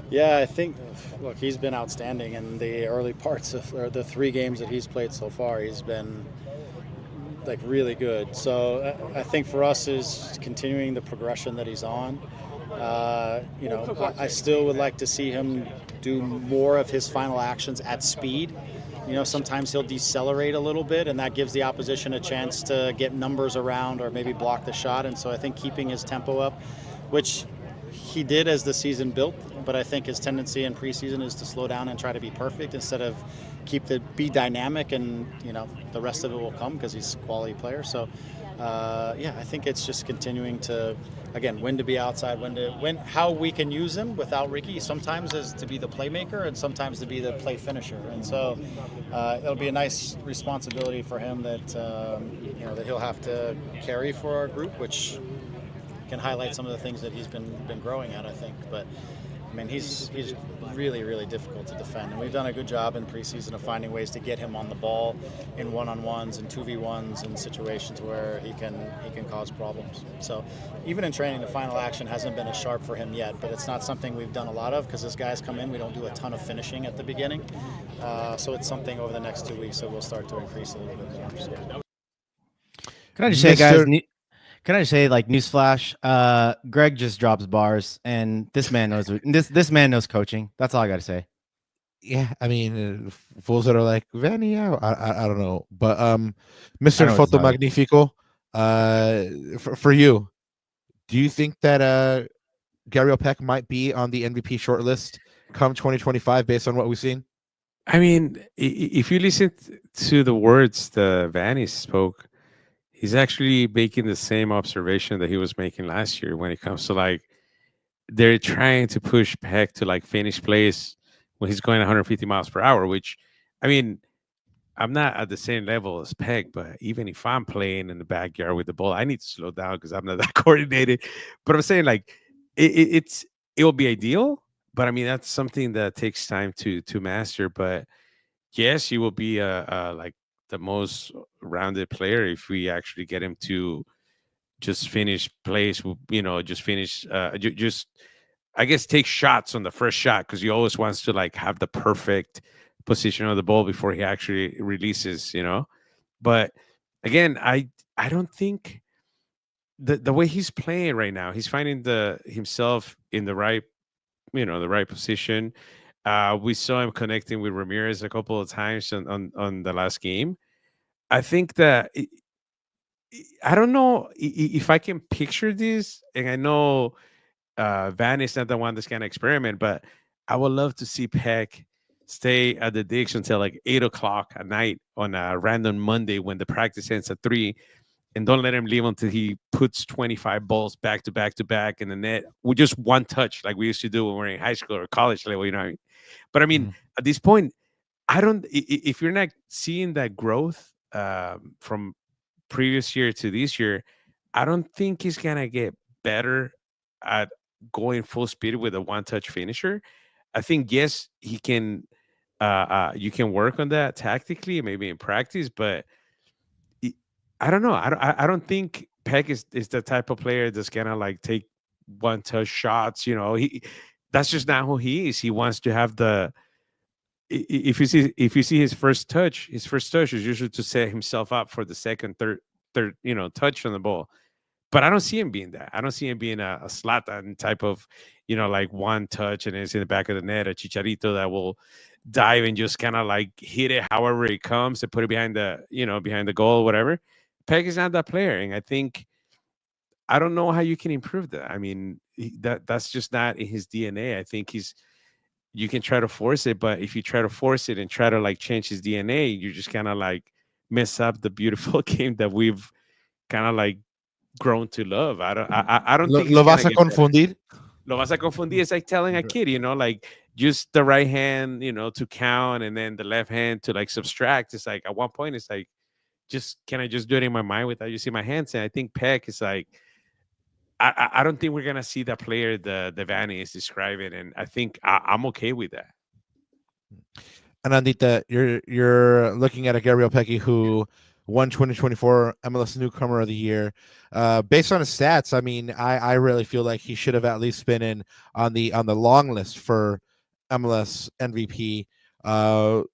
Yeah, I think, look, he's been outstanding in the early parts of the 3 games that he's played so far. He's been like really good. So I think for us is continuing the progression that he's on. I still would like to see him do more of his final actions at speed. Sometimes he'll decelerate a little bit, and that gives the opposition a chance to get numbers around or maybe block the shot. And so I think keeping his tempo up, which he did as the season built, but I think his tendency in preseason is to slow down and try to be perfect instead of be dynamic, and the rest of it will come because he's a quality player. So I think it's just continuing to, again, when to be outside, how we can use him without Riqui sometimes is to be the playmaker and sometimes to be the play finisher. And so it'll be a nice responsibility for him that that he'll have to carry for our group, which can highlight some of the things that he's been growing at, I think. But I mean, he's really, really difficult to defend, and we've done a good job in preseason of finding ways to get him on the ball in one-on-ones and 2v1s and situations where he can cause problems. So even in training, the final action hasn't been as sharp for him yet, but it's not something we've done a lot of because as guys come in, we don't do a ton of finishing at the beginning. So it's something over the next 2 weeks that we'll start to increase a little bit more. So. Can I just say, guys? Can I just say, like, newsflash? Greg just drops bars, and this man knows this man knows coaching. That's all I got to say. Yeah, I mean, fools that are like Vanney out. I don't know, but Mr. Foto Magnifico, for you, do you think that Gabriel Pec might be on the MVP shortlist come 2025 based on what we've seen? I mean, if you listen to the words the Vanney spoke, he's actually making the same observation that he was making last year when it comes to, like, they're trying to push Pec to, like, finish plays when he's going 150 miles per hour, which, I mean, I'm not at the same level as Pec, but even if I'm playing in the backyard with the ball, I need to slow down because I'm not that coordinated. But I'm saying, like, it will be ideal, but I mean, that's something that takes time to master. But yes, he will be like the most rounded player if we actually get him to just finish plays, just finish, just, I guess, take shots on the first shot, because he always wants to, like, have the perfect position of the ball before he actually releases, But again, I don't think the way he's playing right now, he's finding himself in the right, the right position. We saw him connecting with Ramirez a couple of times on the last game. I think that I don't know if I can picture this, and I know Vanney is not the one that's gonna experiment, but I would love to see Peck stay at the digs until like 8 o'clock at night on a random Monday when the practice ends at 3, and don't let him leave until he puts 25 balls back to back to back in the net with just one touch, like we used to do when we were in high school or college level. You know what I mean? But I mean, at this point, I don't. If you're not seeing that growth from previous year to this year, I don't think he's gonna get better at going full speed with a one-touch finisher. I think yes, he can. You can work on that tactically, maybe in practice, but I don't know. I don't think Peck is the type of player that's gonna like take one-touch shots. You know, that's just not who he is. He wants to have the if you see his first touch is usually to set himself up for the second, third, touch on the ball. But I don't see him being that. I don't see him being a Zlatan type of, like one touch and it's in the back of the net, a Chicharito that will dive and just kind of like hit it however it comes and put it behind the goal, whatever. Peg is not that player, and I don't know how you can improve that. I mean, that's just not in his DNA. I think you can try to force it, but if you try to force it and try to like change his DNA, you just kind of like mess up the beautiful game that we've kind of like grown to love. I don't think Lo vas a confundir. Lo vas a confundir is like telling a kid, like use the right hand, to count, and then the left hand to like subtract. It's like at one point, it's like, can I just do it in my mind without using my hands? And I think Peck is like, I don't think we're gonna see the player the Vanney is describing, and I think I'm okay with that. And Andita, you're looking at a Gabriel Pec who won 2024 MLS Newcomer of the Year. Based on his stats, I mean, I really feel like he should have at least been in on the long list for MLS MVP.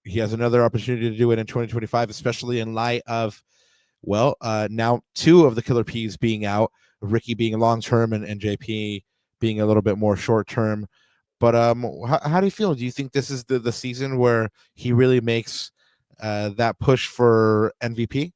He has another opportunity to do it in 2025, especially in light of, now 2 of the Killer P's being out, Riqui being long term and JP being a little bit more short term. But how do you feel? Do you think this is the season where he really makes that push for MVP?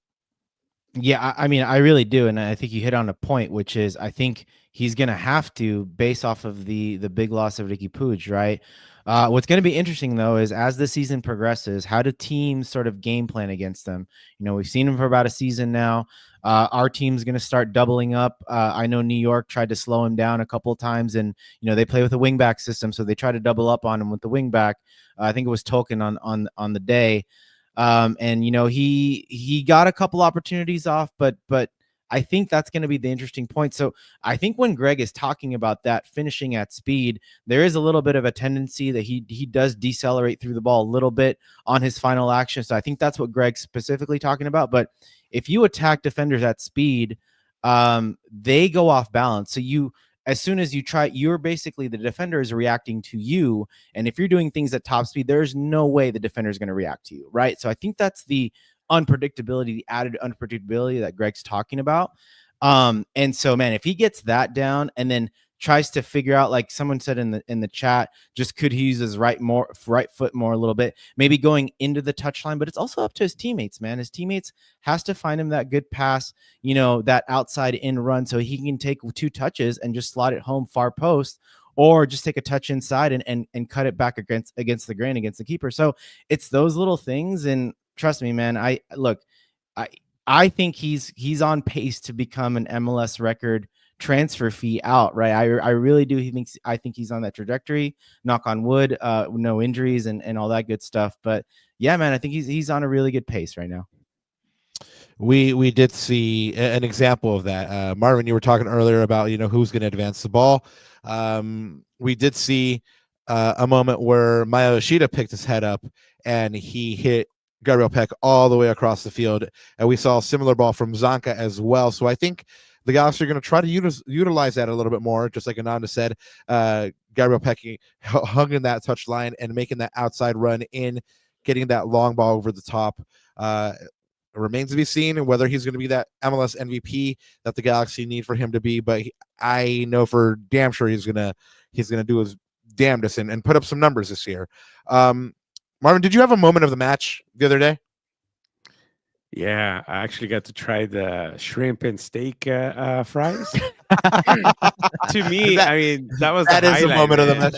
Yeah, I mean, I really do, and I think you hit on a point, which is I think he's going to have to, based off of the big loss of Riqui Puig, right? What's going to be interesting, though, is as the season progresses, how do teams sort of game plan against them? We've seen him for about a season now. Our team's going to start doubling up. I know New York tried to slow him down a couple of times, and they play with a wingback system, so they try to double up on him with the wingback. I think it was Token on the day, and he got a couple opportunities off, but I think that's going to be the interesting point. So I think when Greg is talking about that finishing at speed, there is a little bit of a tendency that he does decelerate through the ball a little bit on his final action. So I think that's what Greg's specifically talking about. But if you attack defenders at speed, they go off balance. So as soon as you try, you're basically, the defender is reacting to you. And if you're doing things at top speed, there's no way the defender is going to react to you, right? So I think that's the unpredictability, the added unpredictability that Greg's talking about. And so, man, if he gets that down and then tries to figure out, like someone said in the chat, just could he use his right foot more a little bit, maybe going into the touchline, but it's also up to his teammates, man. His teammates has to find him that good pass, that outside in run, so he can take 2 touches and just slot it home far post, or just take a touch inside and cut it back against the grain, against the keeper. So it's those little things. And trust me, man, I think he's on pace to become an MLS record transfer fee out, right? I really do. I think he's on that trajectory. Knock on wood, no injuries and all that good stuff. But yeah, man, I think he's on a really good pace right now. We did see an example of that. Marvin, you were talking earlier about who's going to advance the ball. We did see a moment where Maya Yoshida picked his head up and he hit Gabriel Pec all the way across the field, and we saw a similar ball from Zanka as well. So I think the Galaxy are going to try to utilize that a little bit more, just like Ananda said. Gabriel Pec hung in that touch line and making that outside run in, getting that long ball over the top. It remains to be seen whether he's going to be that MLS MVP that the Galaxy need for him to be, but I know for damn sure he's gonna do his damnedest and put up some numbers this year. Marvin, did you have a moment of the match the other day? Yeah, I actually got to try the shrimp and steak fries. To me, That I mean, that was the that is the highlight, moment of the man.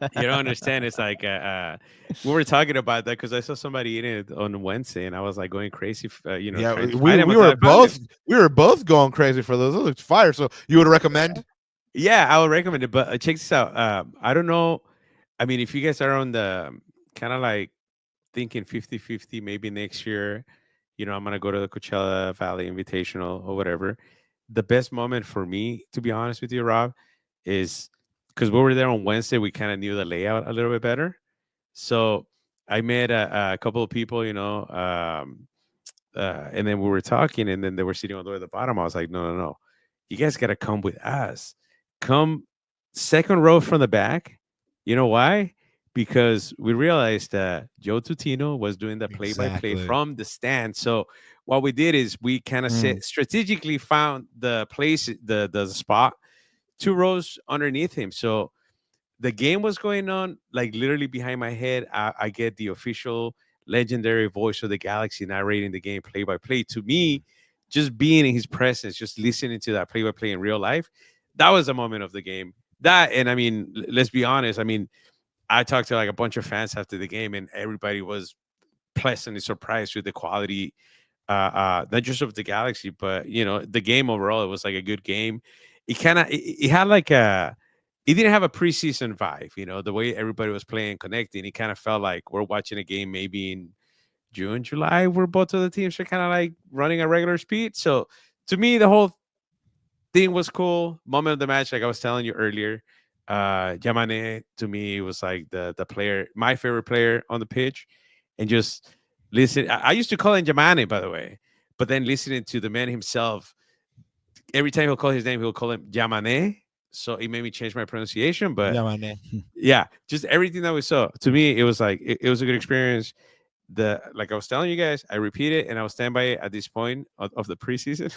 match. You don't understand. It's like we were talking about that because I saw somebody eating it on Wednesday, and I was like going crazy, Yeah, trying to we find him we until were I found him. both going crazy for those. Those looked fire. So you would recommend? Yeah, I would recommend it. But check this out. I don't know. I mean, if you guys are on the kind of like thinking 50-50, maybe next year, I'm going to go to the Coachella Valley Invitational or whatever. The best moment for me, to be honest with you, Rob, is because we were there on Wednesday, we kind of knew the layout a little bit better. So I met a couple of people, and then we were talking, and then they were sitting all the way at the bottom. I was like, no, no, no. You guys got to come with us. Come second row from the back. You know why? Because we realized that Joe Tutino was doing the play-by-play Exactly. from the stand. So what we did is we kind of strategically found the place, the spot, 2 rows underneath him. So the game was going on like literally behind my head. I get the official legendary voice of the Galaxy narrating the game play by play. To me, just being in his presence, just listening to that play by play in real life, that was a moment of the game. That, and I mean, let's be honest. I mean, I talked to like a bunch of fans after the game, and everybody was pleasantly surprised with the quality, not just of the Galaxy, but the game overall. It was like a good game. It had like it didn't have a preseason vibe, the way everybody was playing, connecting. It kind of felt like we're watching a game maybe in June, July, where both of the teams are kind of like running at regular speed. So to me, the whole thing was cool. Moment of the match, like I was telling you earlier, Yamane to me was like the player, my favorite player on the pitch, and just listen. I used to call him Yamane, by the way, but then listening to the man himself, every time he'll call his name, he'll call him Yamane. So it made me change my pronunciation, but Yeah, man. yeah, just everything that we saw. To me, it was like it was a good experience. Like I was telling you guys, I repeat it and I'll stand by it at this point of the preseason.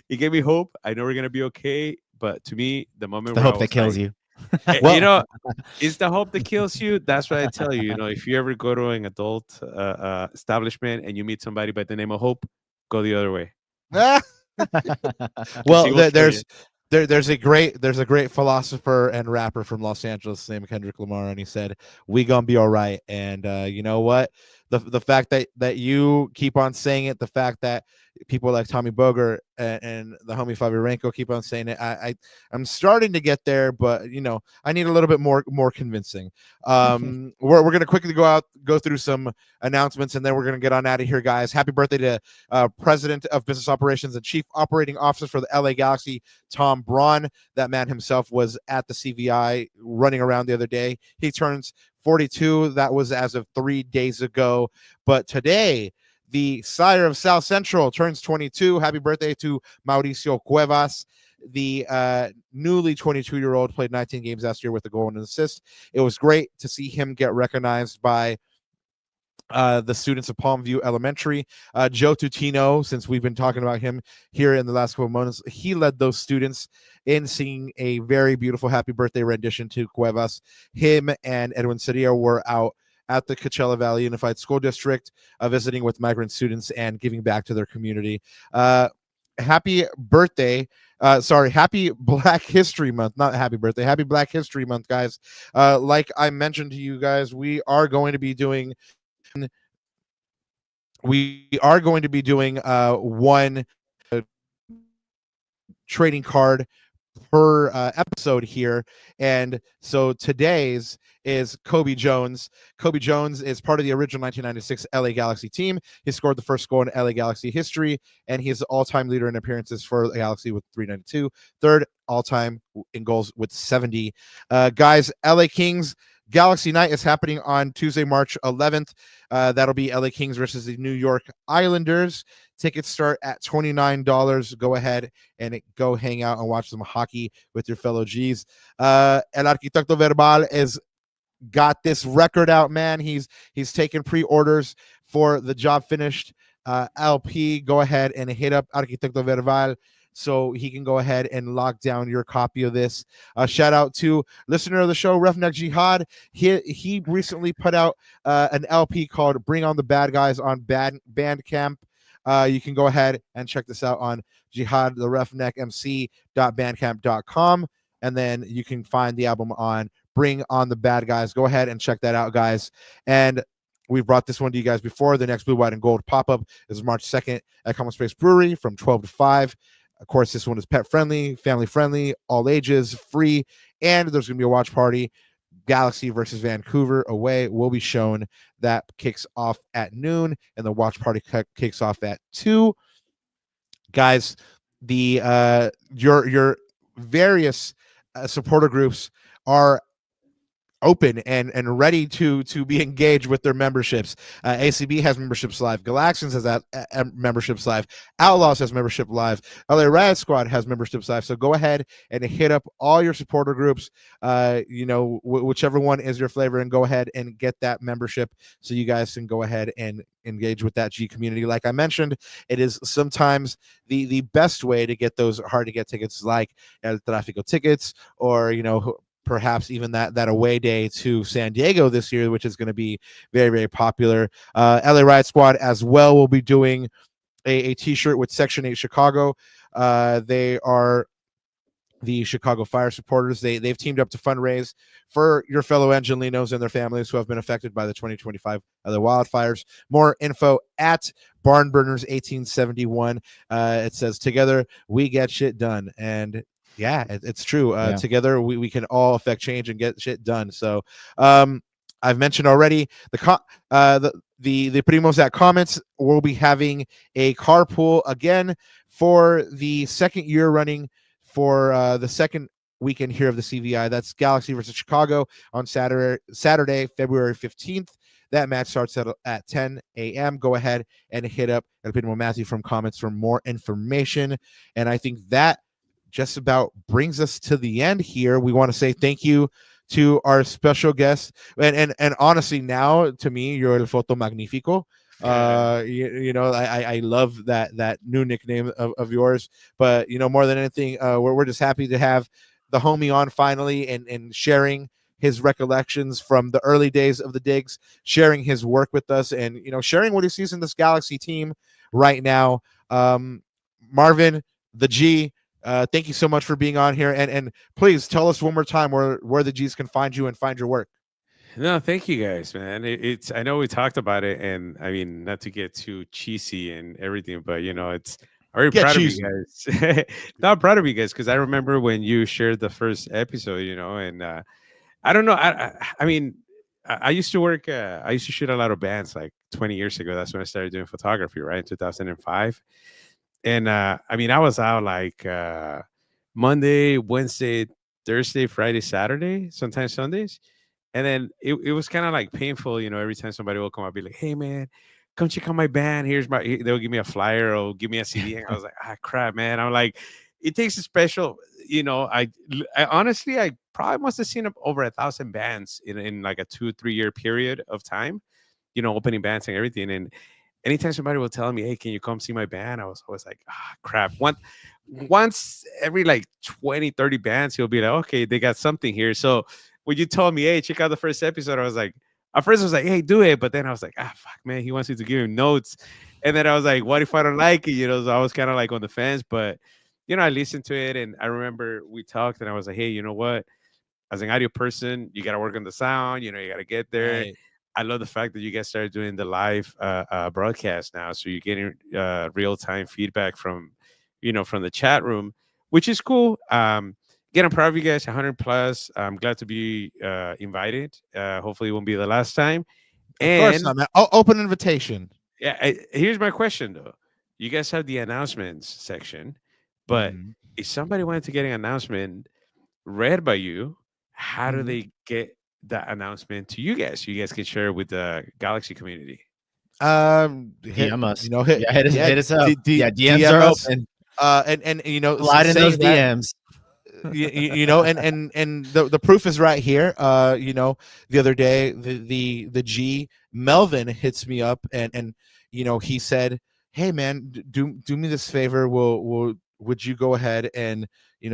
It gave me hope. I know we're gonna be okay, but to me, the moment The where I hope that was kills like, you. it's the hope that kills you. That's what I tell you. If you ever go to an adult establishment and you meet somebody by the name of Hope, go the other way. Well, He will kill you. there's a great philosopher and rapper from Los Angeles named Kendrick Lamar, and he said, "We gonna be all right." And you know what? The fact that you keep on saying it, the fact that people like Tommy Boger and the homie Fabirenko keep on saying it, I'm starting to get there, but I need a little bit more convincing. We're gonna quickly go through some announcements, and then we're gonna get on out of here, guys. Happy birthday to President of Business Operations and Chief Operating Officer for the LA Galaxy, Tom Braun. That man himself was at the CVI running around the other day. He turns 42. That was as of 3 days ago. But today, the sire of South Central turns 22. Happy birthday to Mauricio Cuevas. The newly 22-year-old played 19 games last year with a goal and an assist. It was great to see him get recognized by the students of Palmview Elementary. Joe Tutino, since we've been talking about him here in the last couple of moments, he led those students in singing a very beautiful happy birthday rendition to Cuevas. Him and Edwin Cedillo were out at the Coachella Valley Unified School District visiting with migrant students and giving back to their community. Happy birthday. Happy Black History Month. Not happy birthday. Happy Black History Month, guys. Like I mentioned to you guys, we are going to be doing one trading card per episode here, and so today's is Kobe Jones. Kobe Jones is part of the original 1996 LA Galaxy team. He scored the first goal in LA Galaxy history, and he is the all-time leader in appearances for the Galaxy with 392, third all-time in goals with 70. Guys, LA Kings Galaxy Night is happening on Tuesday, March 11th. That'll be LA Kings versus the New York Islanders. Tickets start at $29. Go ahead and go hang out and watch some hockey with your fellow G's. El Arquitecto Verbal is got this record out, man. He's taken pre-orders for the Job Finished LP. Go ahead and hit up Arquitecto Verbal so he can go ahead and lock down your copy of this. Shout out to listener of the show, Roughneck Jihad. He recently put out an LP called Bring on the Bad Guys on Bandcamp. you can go ahead and check this out on jihadtheroughneckmc.bandcamp.com, and then you can find the album on Bring on the Bad Guys. Go ahead and check that out, guys. And we've brought this one to you guys before. The next Blue, White, and Gold pop-up is March 2nd at Common Space Brewery from 12 to 5. Of course, this one is pet-friendly, family-friendly, all ages, free, and there's going to be a watch party. Galaxy versus Vancouver away will be shown. That kicks off at noon, and the watch party kicks off at 2. Guys, the your various supporter groups are open and ready to be engaged with their memberships. ACB has memberships live. Galaxians has memberships live. Outlaws has membership live. LA Riot Squad has memberships live. So go ahead and hit up all your supporter groups, whichever one is your flavor, and go ahead and get that membership so you guys can go ahead and engage with that G community. Like I mentioned, it is sometimes the best way to get those hard to get tickets, like Trafico tickets, or perhaps even that away day to San Diego this year, which is going to be very, very popular. LA Riot Squad as well will be doing a t-shirt with Section 8 Chicago. They are the Chicago Fire supporters. They've teamed up to fundraise for your fellow Angelinos and their families who have been affected by the 2025 other wildfires. More info at Barnburners 1871. It says, "Together we get shit done." And yeah, it's true. Together we can all affect change and get shit done. So I've mentioned already the Primos at Comments will be having a carpool again for the second year running for the second weekend here of the CVI. That's Galaxy versus Chicago on Saturday, February 15th. That match starts at 10 a.m. Go ahead and hit up El Primo Matthew from Comments for more information. And I think that just about brings us to the end here. We want to say thank you to our special guest, and honestly, now to me, you're el foto magnifico. I love that new nickname of yours. But more than anything, we're just happy to have the homie on finally and sharing his recollections from the early days of the digs, sharing his work with us, and sharing what he sees in this Galaxy team right now. Marvin, the G. Thank you so much for being on here, and please tell us one more time where the G's can find you and find your work. No, thank you guys, man. I know we talked about it, and I mean, not to get too cheesy and everything, but I'm very proud of you guys. Not proud of you guys because I remember when you shared the first episode, and I don't know. I mean, I used to work. I used to shoot a lot of bands like 20 years ago. That's when I started doing photography, right, in 2005. And I mean, I was out like Monday, Wednesday, Thursday, Friday, Saturday, sometimes Sundays. And then it was kind of like painful, every time somebody will come up, be like, "Hey, man, come check out my band. They'll give me a flyer or give me a CD." And I was like, crap, man. I'm like, it takes a special, I honestly, I probably must have seen over 1,000 bands in like a 2-3 year period of time, opening bands and everything. And anytime somebody will tell me, "Hey, can you come see my band?" I was always like, crap. Once every like 20-30 bands, he'll be like, "Okay, they got something here." So when you told me, "Hey, check out the first episode," I was like, at first I was like, "Hey, do it." But then I was like, fuck, man, he wants you to give him notes. And then I was like, what if I don't like it? So I was kind of like on the fence, but I listened to it, and I remember we talked, and I was like, "Hey, you know what? As an audio person, you got to work on the sound, you got to get there." Right. I love the fact that you guys started doing the live broadcast now. So you're getting real-time feedback from the chat room, which is cool. Again, I'm proud of you guys, 100 plus. I'm glad to be invited. Hopefully it won't be the last time. Of course not, man. Open invitation. Yeah. Here's my question, though. You guys have the announcements section, but if somebody wanted to get an announcement read by you, how do they get that announcement to you guys? So you guys can share it with the Galaxy community. DM us. Hit us up. DMs DM are us. open. And slide in those DMs. And the proof is right here. The other day the G Melvin hits me up and he said, "Hey, man, do me this favor. Would you go ahead and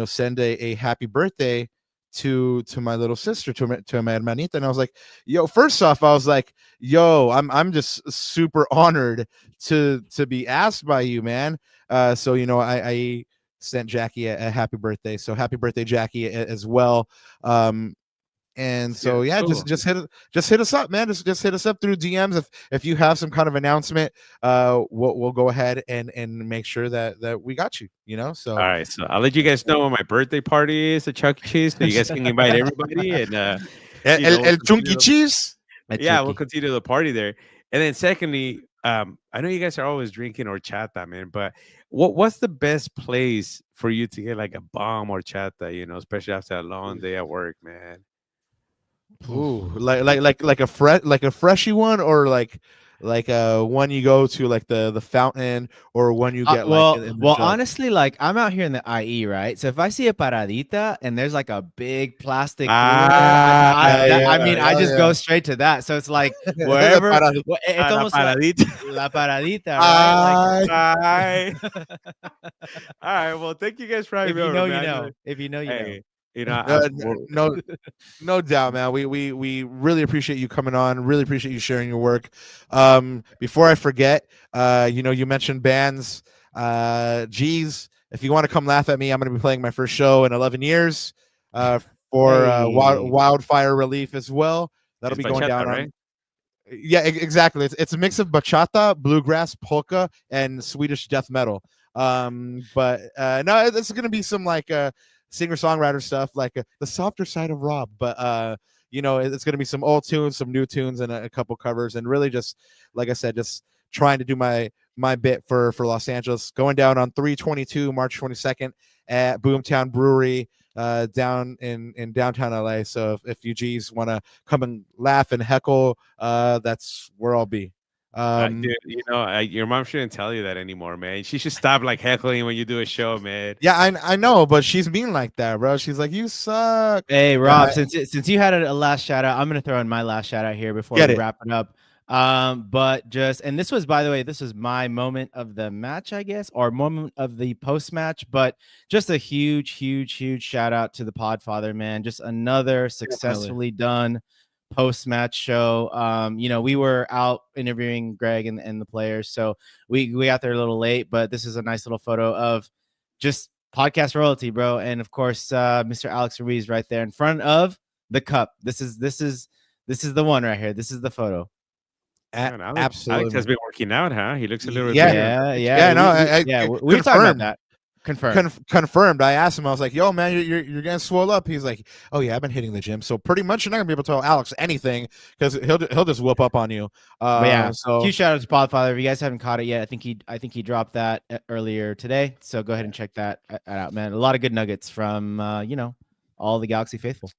send a happy birthday to my little sister, to my hermanita, and I was like, yo, first off, I was like, yo, I'm just super honored to be asked by you, man. So I sent Jackie a happy birthday. So happy birthday, Jackie, as well. And so cool. just hit us up, man. Just hit us up through DMs if you have some kind of announcement. We'll go ahead and make sure that we got you. So All right, so I'll let you guys know when my birthday party is at Chuck E. Cheese, so you guys can invite everybody, and el chunky cheese. we'll continue the party there. And then secondly, I know you guys are always drinking horchata, man, but what's the best place for you to get like a bomb horchata, especially after a long day at work, man? Ooh, like a freshy one, or like one you go to like the fountain, or one you get well, in the well, jug? honestly, like I'm out here in the IE, right? So if I see a paradita and there's like a big plastic cooler there, I just go straight to that. So it's like wherever, it's almost like la paradita, right? Bye. All right, well, thank you guys for having If me you over, know, you man. know. If you know, you know. Hey, I- No doubt, man. We really appreciate you coming on. Really appreciate you sharing your work. Before I forget, you mentioned bands. Geez, if you want to come laugh at me, I'm going to be playing my first show in 11 years. For Wildfire Relief as well. That'll It's be going bachata, down right? Yeah, exactly. It's a mix of bachata, bluegrass, polka, and Swedish death metal. But no, it's gonna be some like singer-songwriter stuff, like the softer side of Rob. But it's gonna be some old tunes, some new tunes, and a couple covers, and really just, like I said, just trying to do my bit for Los Angeles. Going down on 3/22, March 22nd at Boomtown Brewery. Down in downtown LA. So if you G's want to come and laugh and heckle, that's where I'll be. Dude, your mom shouldn't tell you that anymore, man. She should stop like heckling when you do a show, man. Yeah, I know, but she's mean like that, bro. She's like, you suck. Hey, Rob, since you had a last shout out, I'm gonna throw in my last shout out here before we wrap it up. But and this was, by the way, this was my moment of the match, I guess, or moment of the post match. But just a huge shout out to the Podfather, man. Just another successfully done post match show. We were out interviewing Greg and the players, so we got there a little late, but this is a nice little photo of just podcast royalty, bro. And of course, Mr. Alex Ruiz right there in front of the cup. This is the one right here. This is the photo. Man, Absolutely. Alex has been working out, huh? He looks a little Yeah. bigger. We talked about that. Confirmed. I asked him. I was like, "Yo, man, you're getting swole up." He's like, "Oh yeah, I've been hitting the gym, so pretty much you're not gonna be able to tell Alex anything because he'll just whoop up on you." So huge shout out to Podfather. If you guys haven't caught it yet, I think he dropped that earlier today. So go ahead and check that out, man. A lot of good nuggets from all the Galaxy faithful.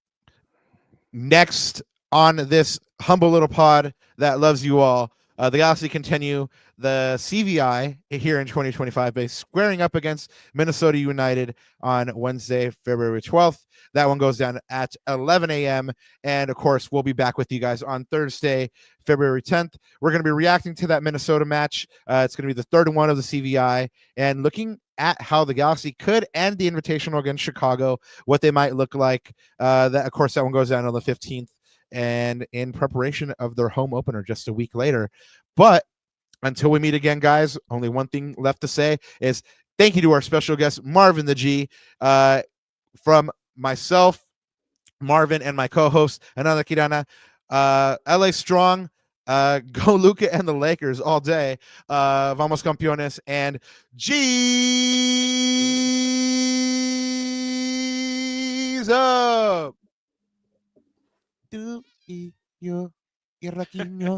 Next on this humble little pod that loves you all, the Galaxy continue the CVI here in 2025 by squaring up against Minnesota United on Wednesday, February 12th. That one goes down at 11 a.m. And of course, we'll be back with you guys on Thursday, February 10th. We're going to be reacting to that Minnesota match. It's going to be the third one of the CVI, and looking at how the Galaxy could end the Invitational against Chicago, what they might look like. That one goes down on the 15th, and in preparation of their home opener just a week later. But until we meet again, guys, only one thing left to say is thank you to our special guest, Marvin the G. From myself, Marvin, and my co-host, Ananda Kirana, LA Strong, go Luka and the Lakers all day. Vamos Campeones, and G's up. Do yo, Iraquinho.